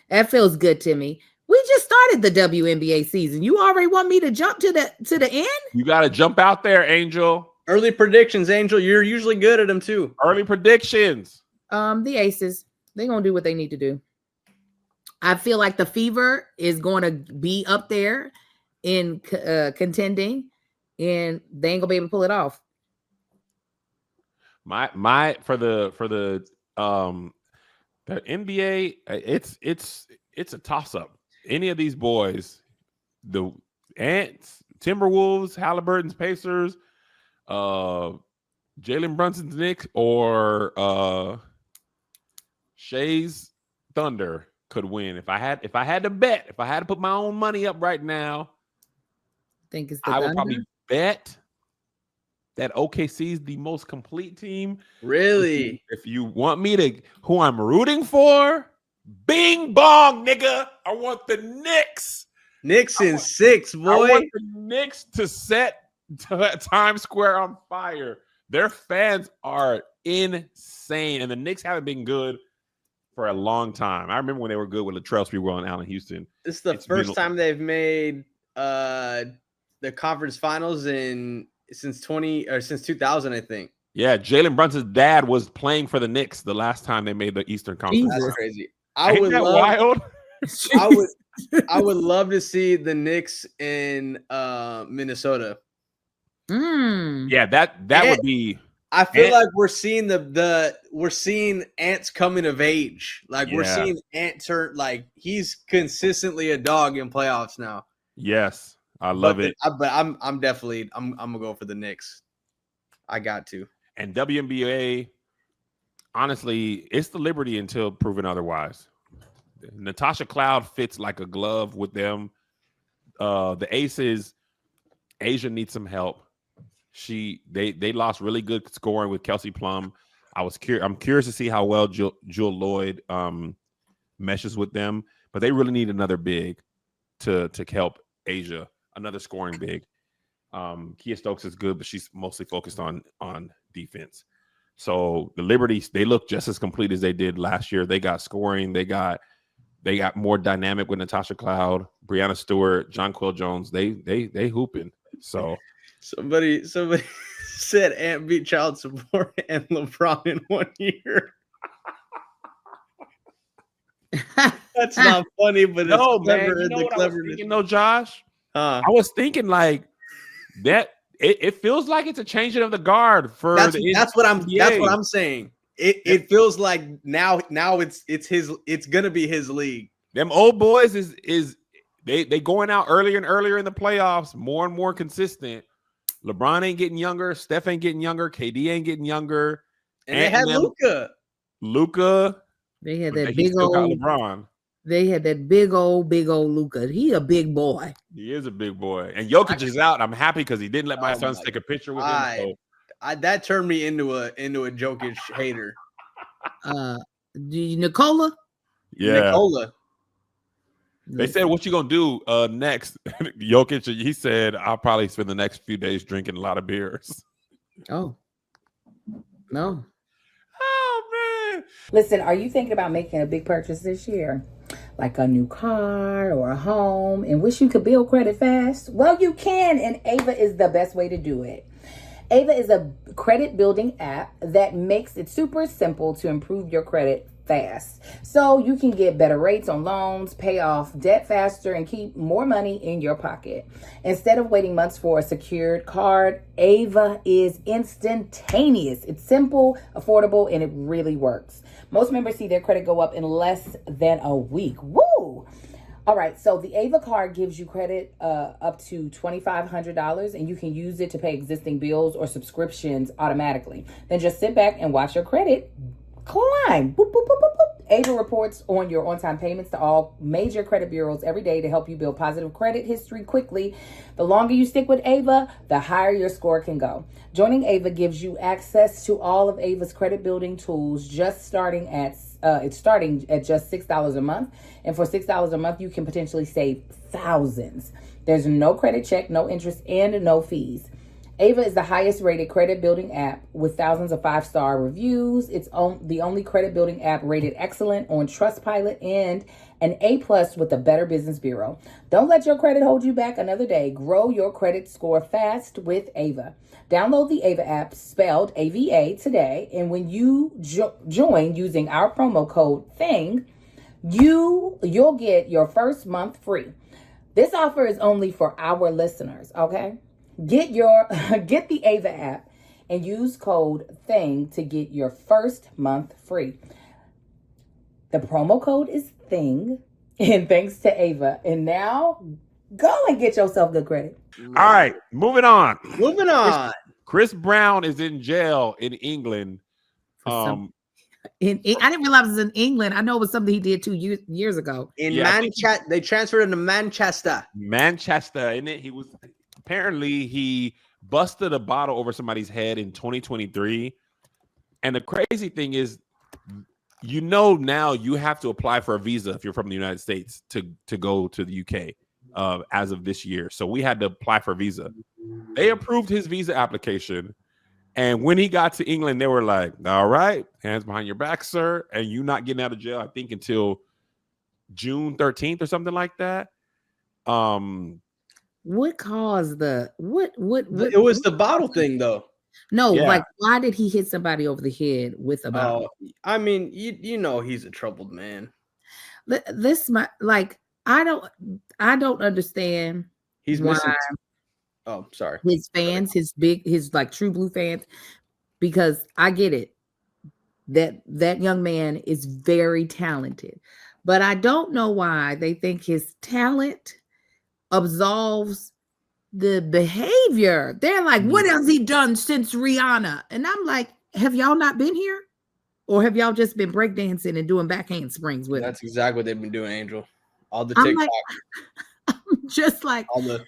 that feels good to me. We just started the WNBA season. You already want me to jump to the end? You got to jump out there, Angel. Early predictions, Angel. You're usually good at them too. Early predictions. The Aces. They're gonna do what they need to do. I feel like the Fever is going to be up there in contending, and they ain't gonna be able to pull it off. My for the NBA, it's a toss up. Any of these boys, the Ants, Timberwolves, Halliburton's Pacers, Jalen Brunson's Knicks, or Shea's Thunder could win. If I had to bet, if I had to put my own money up right now, I would probably bet that OKC is the most complete team. Really? If you want me to, who I'm rooting for, bing bong, nigga. I want the Knicks. Knicks in 6, boy. I want the Knicks to set Times Square on fire. Their fans are insane, and the Knicks haven't been good for a long time. I remember when they were good with Latrell Sprewell and Allen Houston. This is the first time they've made the conference finals since 2000, I think. Yeah, Jalen Brunson's dad was playing for the Knicks the last time they made the Eastern Conference. That's crazy. Wild? I would love to see the Knicks in Minnesota. Yeah, that would be. I feel like we're seeing we're seeing Ant's coming of age. Like we're seeing Ant turn, like he's consistently a dog in playoffs now. Yes, I love it. But I'm gonna go for the Knicks. I got to. And WNBA, honestly, it's the Liberty until proven otherwise. Natasha Cloud fits like a glove with them. The Aces, Asia needs some help. They lost really good scoring with Kelsey Plum. I'm curious to see how well Jewel Lloyd meshes with them, but they really need another big to help Asia, another scoring big. Kia Stokes is good, but she's mostly focused on defense. So the Liberty, they look just as complete as they did last year. They got scoring. They got more dynamic with Natasha Cloud, Brianna Stewart, Jonquel Jones. They hooping. So somebody said Ant beat child support and LeBron in 1 year. That's not funny, but it's No, clever. man. You know The what I was cleverness. thinking, though, Josh? Huh. I was thinking like that. It feels like it's a changing of the guard for That's what NBA. I'm saying. It feels like now it's gonna be his league. Them old boys is they going out earlier and earlier in the playoffs, more and more consistent. LeBron ain't getting younger, Steph ain't getting younger, KD ain't getting younger, and they had Luka. They had but that he big still got old LeBron. They had that big old Luka. He a big boy. He is a big boy, and Jokic is out. I'm happy because he didn't let my sons take a picture with him. So. That turned me into a Jokic hater. Nicola. Yeah, Nicola. They said, "What you gonna do next?" Jokic, he said, "I'll probably spend the next few days drinking a lot of beers." Oh, no. Oh man! Listen, are you thinking about making a big purchase this year, like a new car or a home, and wish you could build credit fast? Well, you can, and Ava is the best way to do it. Ava is a credit building app that makes it super simple to improve your credit fast. So you can get better rates on loans, pay off debt faster, and keep more money in your pocket. Instead of waiting months for a secured card, Ava is instantaneous. It's simple, affordable, and it really works. Most members see their credit go up in less than a week. Woo! All right, so the Ava card gives you credit up to $2,500, and you can use it to pay existing bills or subscriptions automatically. Then just sit back and watch your credit climb. Boop, boop, boop, boop, boop. Ava reports on your on-time payments to all major credit bureaus every day to help you build positive credit history quickly. The longer you stick with Ava, the higher your score can go. Joining Ava gives you access to all of Ava's credit building tools, starting at just $6 a month. And for $6 a month, you can potentially save thousands. There's no credit check, no interest, and no fees. Ava is the highest rated credit building app with thousands of 5-star reviews. It's the only credit building app rated excellent on Trustpilot and an A+ with the Better Business Bureau. Don't let your credit hold you back another day. Grow your credit score fast with Ava. Download the Ava app, spelled AVA, today. And when you join using our promo code THING, you'll get your first month free. This offer is only for our listeners, okay? Get the Ava app and use code THING to get your first month free. The promo code is THING, and thanks to Ava. And now, go and get yourself good credit. All right, moving on. Chris Brown is in jail in England. I didn't realize it was in England. I know it was something he did 2 years ago. Manchester, they transferred him to Manchester. And apparently he busted a bottle over somebody's head in 2023. And the crazy thing is, now you have to apply for a visa if you're from the United States to go to the UK as of this year. So we had to apply for a visa. They approved his visa application. And when he got to England, they were like, all right, hands behind your back, sir. And you're not getting out of jail, I think, until June 13th or something like that. What caused what? It was the bottle thing, though. No, like, why did he hit somebody over the head with a bottle? I mean, you know, he's a troubled man. I don't understand. He's missing. Oh, sorry. His fans, his True Blue fans, because I get it. That young man is very talented, but I don't know why they think his talent absolves the behavior. They're like, what has he done since Rihanna? And I'm like, have y'all not been here? Or have y'all just been breakdancing and doing back handsprings with That's exactly what they've been doing, Angel. All the TikTok. I'm just like, all the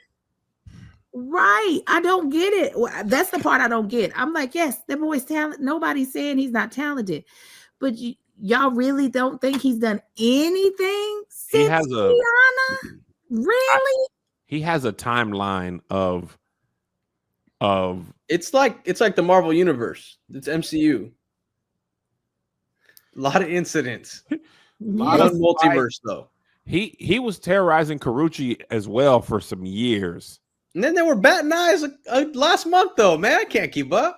right. I don't get it. That's the part I don't get. I'm like, yes, that boy's talented. Nobody's saying he's not talented. But y'all really don't think he's done anything since Rihanna? Really? He has a timeline of it's like the Marvel universe. It's MCU. A lot of incidents. A lot of multiverse, though. He was terrorizing Carucci as well for some years. And then they were batting eyes last month, though. Man, I can't keep up.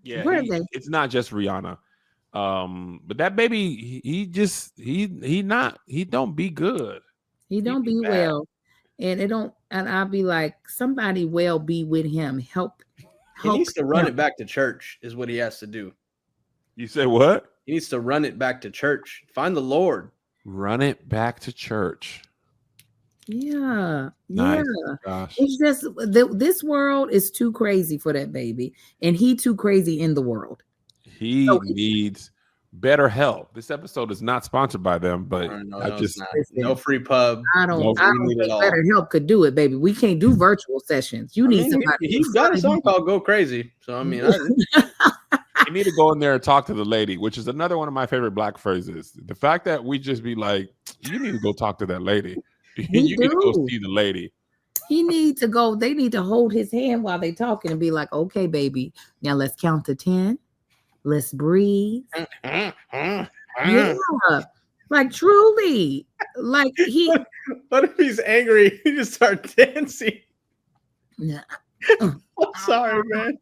Yeah, Where are they? It's not just Rihanna. But that baby, he don't be good. He don't be well. And I'll be like, somebody well be with him. Help. He needs to run it back to church, is what he has to do. You say what? He needs to run it back to church. Find the Lord. Run it back to church. Yeah. Nice. Yeah. Gosh. It's just this world is too crazy for that baby. And he too crazy in the world. He needs better help. This episode is not sponsored by them, but no free pub. I don't think better help could do it, baby. We can't do virtual sessions. You need somebody. He's got a song called Go Crazy. So I mean you need to go in there and talk to the lady, which is another one of my favorite Black phrases. The fact that we just be like, you need to go talk to that lady. You need to go see the lady. He needs to go. They need to hold his hand while they talking and be like, okay, baby, now let's count to 10. Let's breathe. Yeah. Like truly. Like he what if he's angry? He just starts dancing. Yeah. I'm sorry, man.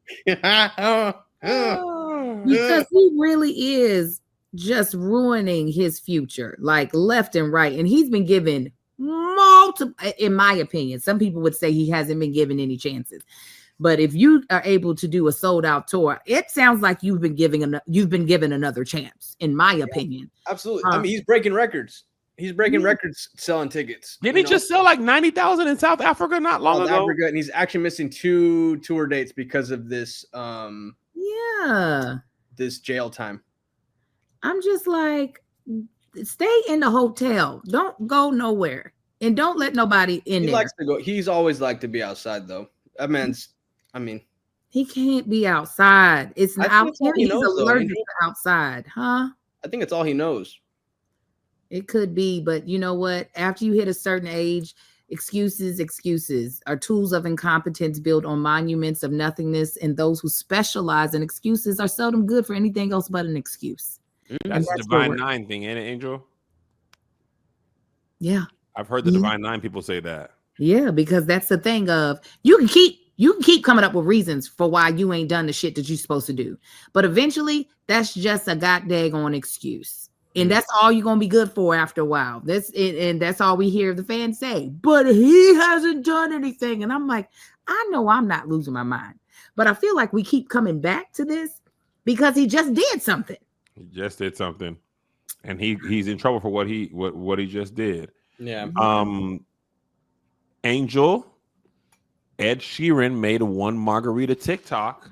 Because he really is just ruining his future, like left and right. And he's been given multiple, in my opinion, some people would say he hasn't been given any chances. But if you are able to do a sold out tour, it sounds like you've been given another chance, in my opinion. Absolutely. I mean, he's breaking records. He's breaking records selling tickets. Didn't he just sell like 90,000 in South Africa not long ago? Africa, and he's actually missing 2 tour dates because of this this jail time. I'm just like, stay in the hotel. Don't go nowhere. And don't let nobody in there. He likes to go. He's always liked to be outside though. That man's he can't be outside. It's not he's allergic to outside, huh? I think it's all he knows. It could be, but you know what? After you hit a certain age, excuses are tools of incompetence built on monuments of nothingness, and those who specialize in excuses are seldom good for anything else but an excuse. That's the Divine Nine thing, ain't it, Angel? Yeah. I've heard the Divine Nine people say that. Yeah, because that's the thing of you can keep coming up with reasons for why you ain't done the shit that you're supposed to do. But eventually, that's just a goddamn excuse. And that's all you're going to be good for after a while. That's it, and that's all we hear the fans say. But he hasn't done anything. And I'm like, I know I'm not losing my mind. But I feel like we keep coming back to this because he just did something. He just did something. And he's in trouble for what he just did. Yeah. Angel, Ed Sheeran made a one Margarita TikTok.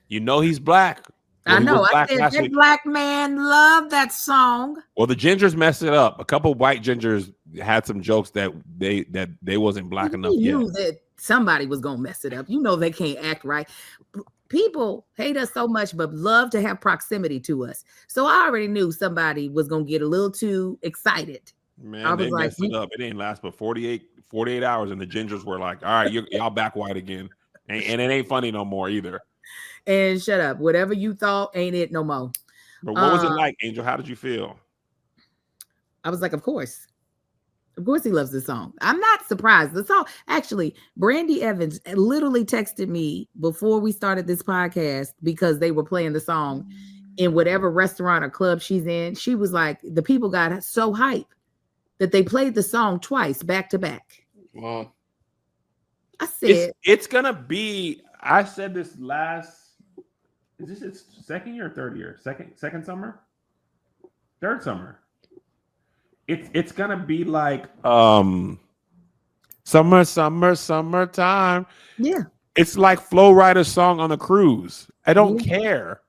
You know he's black. I know. I said that black man loved that song. Well, the gingers messed it up. A couple white gingers had some jokes that they wasn't black enough yet. You knew that somebody was gonna mess it up. You know they can't act right. People hate us so much, but love to have proximity to us. So I already knew somebody was gonna get a little too excited. Man, I was messed it up. It didn't last but 48 hours, and the gingers were like, "All right, y'all back white again," and it ain't funny no more either. And shut up. Whatever you thought ain't it no more. But what was it like, Angel? How did you feel? I was like, of course he loves this song. I'm not surprised. The song, actually, Brandy Evans literally texted me before we started this podcast because they were playing the song in whatever restaurant or club she's in. She was like, the people got so hyped that they played the song twice back to back. Wow. I said it's gonna be. I said this last. Is this its second year or third year? Second summer? Third summer. It's gonna be like summertime. Yeah. It's like Flo Rida's song on the cruise. I don't care.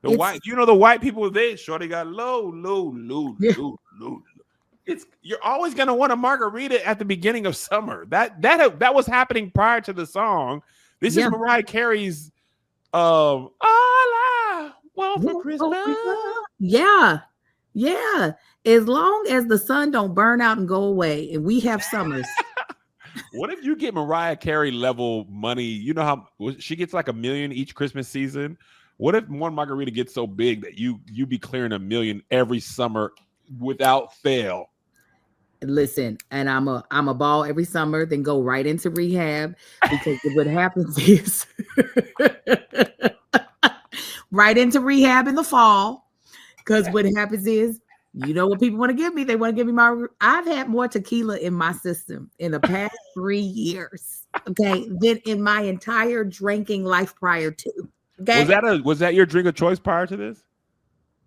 The white people, they shorty got low. You're always gonna want a margarita at the beginning of summer. That was happening prior to the song. This is Mariah Carey's all I want for Christmas. Yeah. As long as the sun don't burn out and go away, and we have summers. What if you get Mariah Carey level money? You know how she gets like $1 million each Christmas season. What if one margarita gets so big that you be clearing $1 million every summer without fail? Listen, and I'm a ball every summer, then go right into rehab because what happens is right into rehab in the fall. Because what happens is, you know what people want to give me? They want to give me I've had more tequila in my system in the past 3 years, okay, than in my entire drinking life prior to. Okay. Was that your drink of choice prior to this?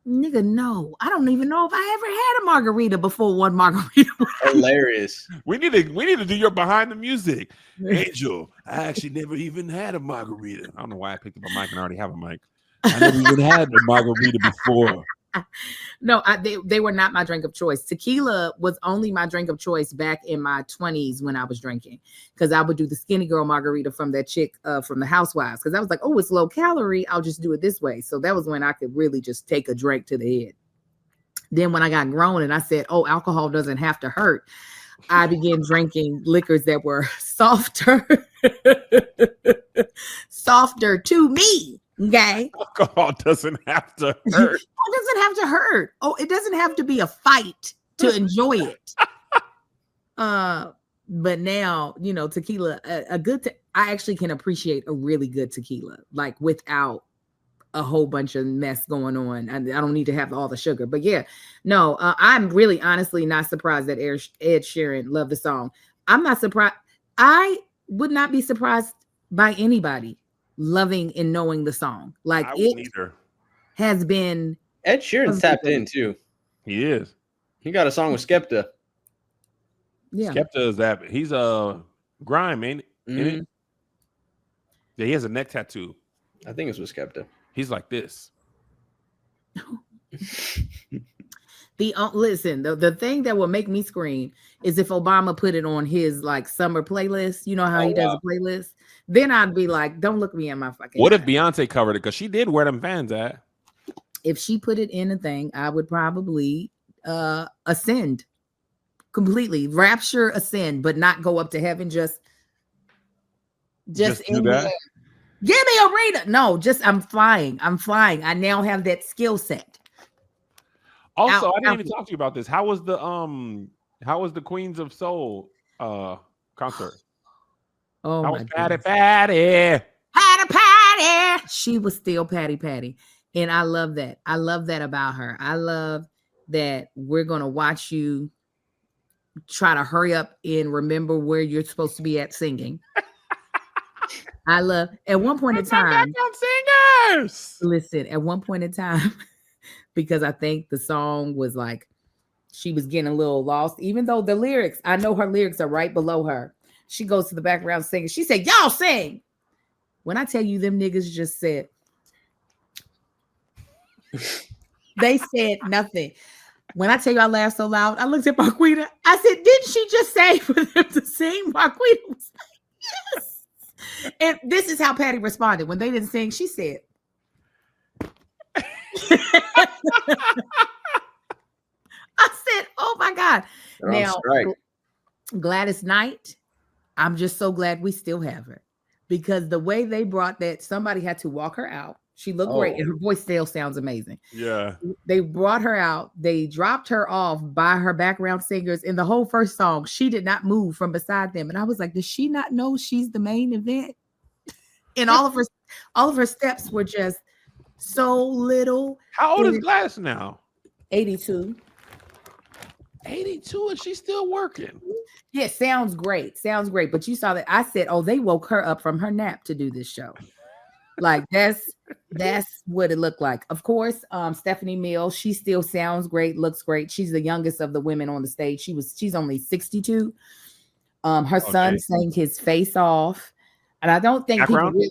Nigga, no. I don't even know if I ever had a margarita before one margarita. Hilarious. We need to do your behind the music. Angel, I actually never even had a margarita. I don't know why I picked up a mic and I already have a mic. I never even had a margarita before. No, they were not my drink of choice. Tequila was only my drink of choice back in my 20s when I was drinking, because I would do the skinny girl margarita from that chick from the Housewives, because I was like, oh, it's low calorie, I'll just do it this way. So that was when I could really just take a drink to the head. Then when I got grown and I said, oh, alcohol doesn't have to hurt, I began drinking liquors that were softer to me. Okay. Alcohol doesn't have to hurt. It doesn't have to hurt. Oh, it doesn't have to be a fight to enjoy it. But now, you know, tequila, I actually can appreciate a really good tequila, like without a whole bunch of mess going on. I don't need to have all the sugar. But yeah, no, I'm really honestly not surprised that Ed Sheeran loved the song. I'm not surprised. I would not be surprised by anybody loving and knowing the song. Like, it has been. Ed Sheeran's tapped in too. He is. He got a song with Skepta. Yeah. Skepta is that. He's a grime, ain't it? Yeah, he has a neck tattoo. I think it's with Skepta. He's like this. Listen, the thing that will make me scream is if Obama put it on his like summer playlist. You know how he does a playlist? Then I'd be like, don't look me in my fucking What eye. if Beyonce covered it? Because she did wear them fans at. If she put it in a thing, I would probably ascend completely, rapture, ascend, but not go up to heaven. Just in there. Give me a reader. No, just I'm flying. I now have that skill set. Also, I didn't even talk to you about this. How was the Queens of Soul concert? Oh, that was Patty. She was still Patty. And I love that. I love that about her. I love that we're going to watch you try to hurry up and remember where you're supposed to be at singing. I love, at one point in time, listen, at one point in time, because I think the song was like, she was getting a little lost, even though the lyrics, I know her lyrics are right below her. She goes to the background singing. She said, y'all sing. When I tell you them niggas just said, they said nothing. When I tell you I laughed so loud, I looked at Margarita. I said, didn't she just say for them to sing? Margarita was like, yes. And this is how Patty responded. When they didn't sing, she said, I said, oh my God. Now, Gladys Knight, I'm just so glad we still have her, because the way they brought that, somebody had to walk her out. She looked great, and her voice still sounds amazing. Yeah. They brought her out. They dropped her off by her background singers. In the whole first song, she did not move from beside them. And I was like, does she not know she's the main event? And all of her steps were just so little. How old is Gladys now? 82. 82, and she's still working. Yeah, sounds great. But you saw that. I said, oh, they woke her up from her nap to do this show. Like that's what it looked like. Of course, Stephanie Mills, she still sounds great, looks great. She's the youngest of the women on the stage. She's only 62. Her son sang his face off, and I don't think people really,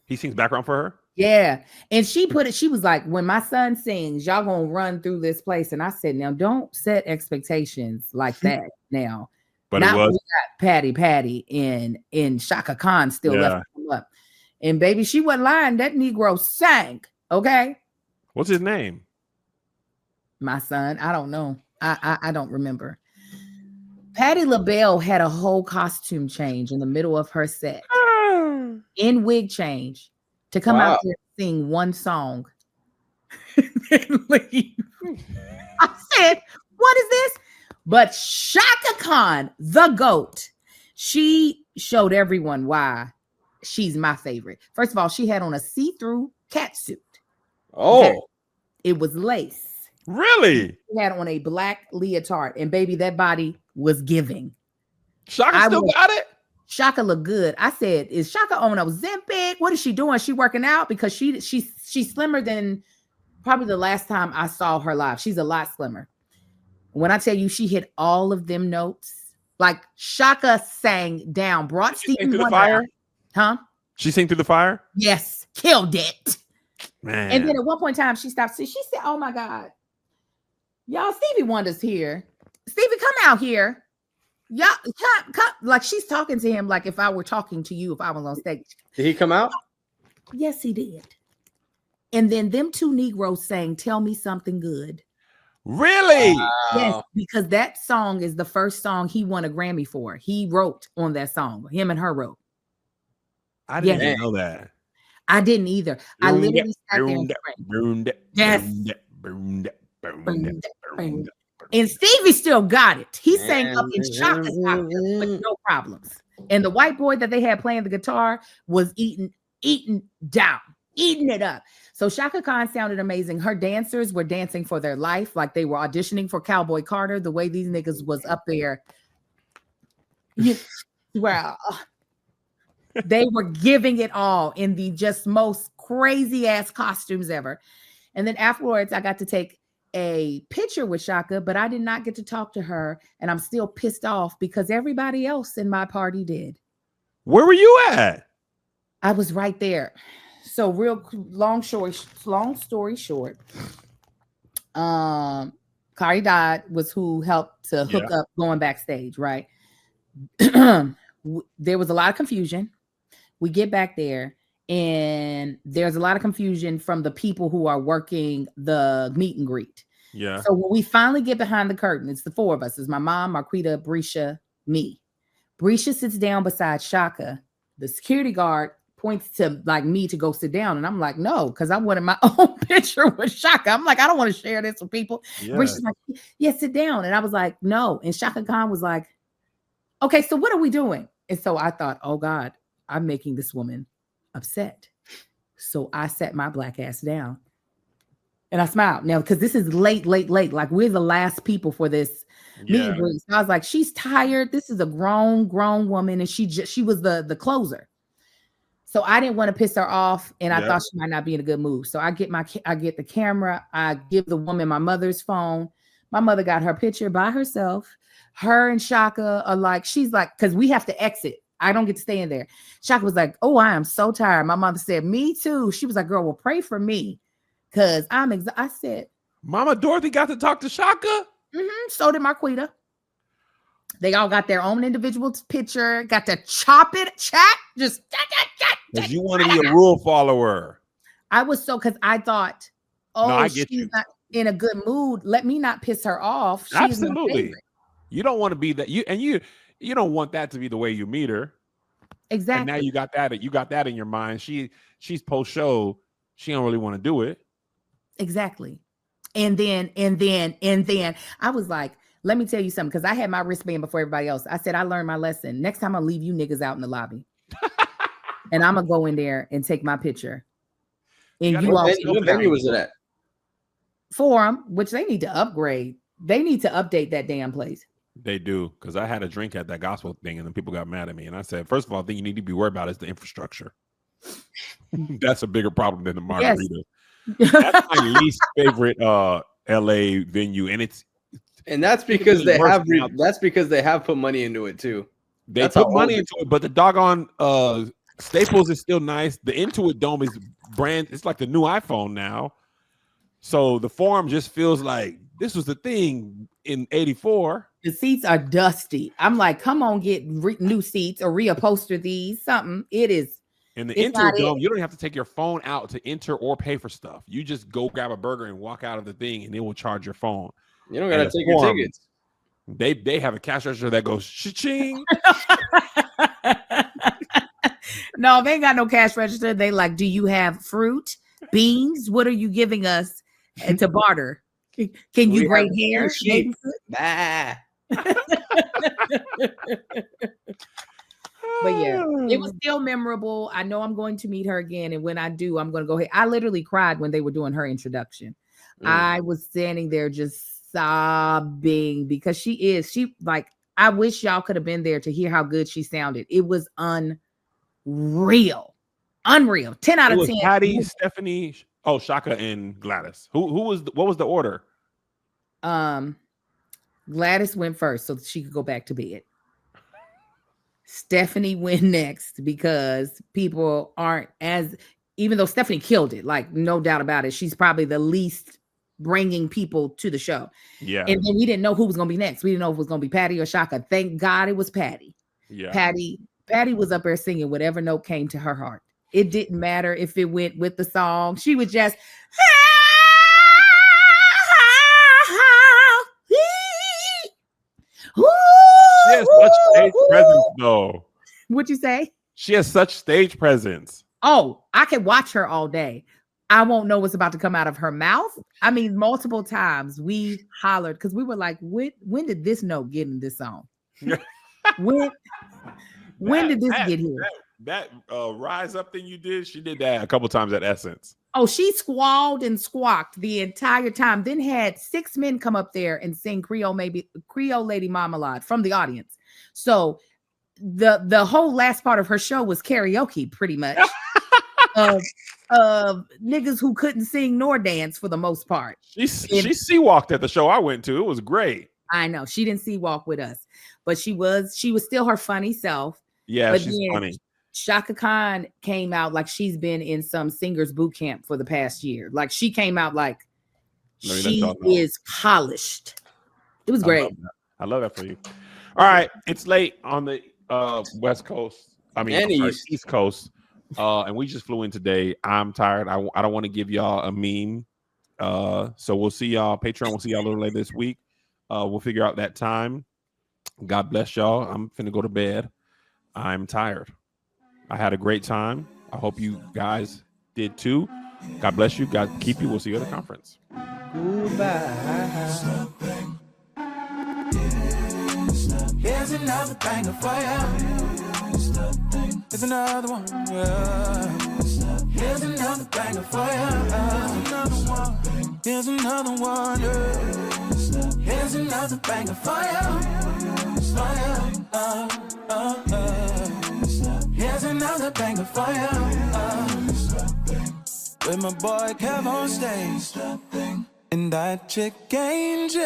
he sings background for her. Yeah, and she was like, when my son sings, y'all gonna run through this place. And I said, now don't set expectations like that now. But not it was when we got Patty and Shaka Khan still left him up. And baby, she wasn't lying. That Negro sang. Okay. What's his name? My son. I don't know. I don't remember. Patti LaBelle had a whole costume change in the middle of her set. In wig change to come out there and sing one song. And leave. I said, what is this? But Shaka Khan, the GOAT, she showed everyone why she's my favorite. First of all, she had on a see-through catsuit. Oh. Okay. It was lace. Really? She had on a black leotard, and baby, that body was giving. Shaka still got it? Shaka looked good. I said, is Shaka on Ozempic? What is she doing? She working out? Because she's slimmer than probably the last time I saw her live. She's a lot slimmer. When I tell you she hit all of them notes, like Shaka sang down, brought Stevie Wonder Wonder fire? out. Huh? She sang through the fire? Yes, killed it. Man. And then at one point in time, she stopped. She said, oh my God, y'all, Stevie Wonder's here. Stevie, come out here. Y'all, come. Like she's talking to him like if I were talking to you, if I was on stage. Did he come out? Yes, he did. And then them two Negroes sang Tell Me Something Good. Really? Yes, because that song is the first song he won a Grammy for. He wrote on that song. Him and her wrote. I didn't even know that. I didn't either. I literally sat there and sang. Yes. And Stevie still got it. He sang up in Shaka's octave with no problems. And the white boy that they had playing the guitar was eating it up. So Shaka Khan sounded amazing. Her dancers were dancing for their life, like they were auditioning for Cowboy Carter. The way these niggas was up there, well, they were giving it all in the just most crazy ass costumes ever. And then afterwards, I got to take a picture with Shaka, but I did not get to talk to her, and I'm still pissed off because everybody else in my party did. Where were you at? I was right there. So long story short, Kari Dodd was who helped to hook up going backstage, right? There was a lot of confusion. We get back there, and there's a lot of confusion from the people who are working the meet and greet. Yeah. So when we finally get behind the curtain, it's the four of us. It's my mom, Margarita, Brescia, me. Brescia sits down beside Shaka. The security guard points to like me to go sit down. And I'm like, no, because I wanted my own picture with Shaka. I'm like, I don't want to share this with people. Yeah. Brescia's like, yeah, sit down. And I was like, no. And Shaka Khan was like, okay, so what are we doing? And so I thought, oh God, I'm making this woman upset. So I sat my black ass down and I smiled. Now, because this is late. Like we're the last people for this meet and greet. So I was like, she's tired. This is a grown woman. And she was the closer. So I didn't want to piss her off. And I thought she might not be in a good mood. So I get the camera. I give the woman my mother's phone. My mother got her picture by herself. Her and Shaka are like, she's like, because we have to exit. I don't get to stay in there. Shaka was like, oh, I am so tired. My mother said, me too. She was like, girl, well, pray for me. Because I'm exhausted. I said, Mama Dorothy got to talk to Shaka? So did Marquita. They all got their own individual picture, got to chat, just because you want to be a rule follower. I was so, because I thought, she's not in a good mood. Let me not piss her off. She's absolutely. You don't want to be that. You don't want that to be the way you meet her. Exactly. And now you got that in your mind. She's post show. She don't really want to do it. Exactly. And then I was like, let me tell you something, because I had my wristband before everybody else. I said, I learned my lesson. Next time I'll leave you niggas out in the lobby. And I'm going to go in there and take my picture. And you all. What venue was it at? Forum, which they need to upgrade. They need to update that damn place. They do, because I had a drink at that gospel thing, and then people got mad at me. And I said, first of all, the thing you need to be worried about is the infrastructure. That's a bigger problem than the Margarita. Yes. That's my least favorite LA venue, and that's because they have put money into it too. They put money into it, but the doggone Staples is still nice. The Intuit Dome is brand. It's like the new iPhone now. So the Forum just feels like this was the thing in '84. The seats are dusty. I'm like, come on, get new seats or reupholster these. Something. It is. In the Intuit Dome, you don't have to take your phone out to enter or pay for stuff. You just go grab a burger and walk out of the thing, and it will charge your phone. You don't got to take your tickets. They have a cash register that goes cha-ching. No, they ain't got no cash register. They like, do you have fruit, beans? What are you giving us to barter? Can you braid hair? Bah. But yeah, it was still memorable. I know I'm going to meet her again. And when I do, I'm going to go ahead. I literally cried when they were doing her introduction. I was standing there just sobbing because she like, I wish y'all could have been there to hear how good she sounded. It was unreal. 10 out of 10. Patty, Stephanie, Shaka, and Gladys. What was the order? Gladys went first so she could go back to bed. Stephanie went next because people aren't even though Stephanie killed it, like no doubt about it, she's probably the least bringing people to the show. Yeah. And then we didn't know who was going to be next. We didn't know if it was going to be Patty or Shaka. Thank God it was Patty. Yeah. Patty was up there singing whatever note came to her heart. It didn't matter if it went with the song. She was just she has such stage presence, though. What'd you say? She has such stage presence. Oh, I can watch her all day. I won't know what's about to come out of her mouth. I mean, multiple times we hollered because we were like, when did this note get in this song? when did this get here? That rise up thing you did, she did that a couple times at Essence. Oh, she squalled and squawked the entire time. Then had 6 men come up there and sing Creole Lady Marmalade from the audience. So the whole last part of her show was karaoke, pretty much. Niggas who couldn't sing nor dance for the most part. She sea walked at the show I went to. It was great. I know she didn't sea walk with us, but she was still her funny self. Yeah, but she's funny. Shaka Khan came out like she's been in some singers boot camp for the past year. Like she came out like she is polished. It was great. I love that for you. All right, it's late on the West Coast. I mean, East Coast. And we just flew in today. I'm tired. I don't want to give y'all a meme. So we'll see y'all. Patreon, we'll see y'all a little later this week. We'll figure out that time. God bless y'all. I'm finna go to bed. I'm tired. I had a great time. I hope you guys did too. God bless you. God keep you. We'll see you at the conference. Goodbye. Here's another banger for you. Here's another one. Yeah. Here's another banger for you. Here's another one. Yeah. Here's another banger for you. Here's another banger for you. With my boy Kev on stage and that chick Angel.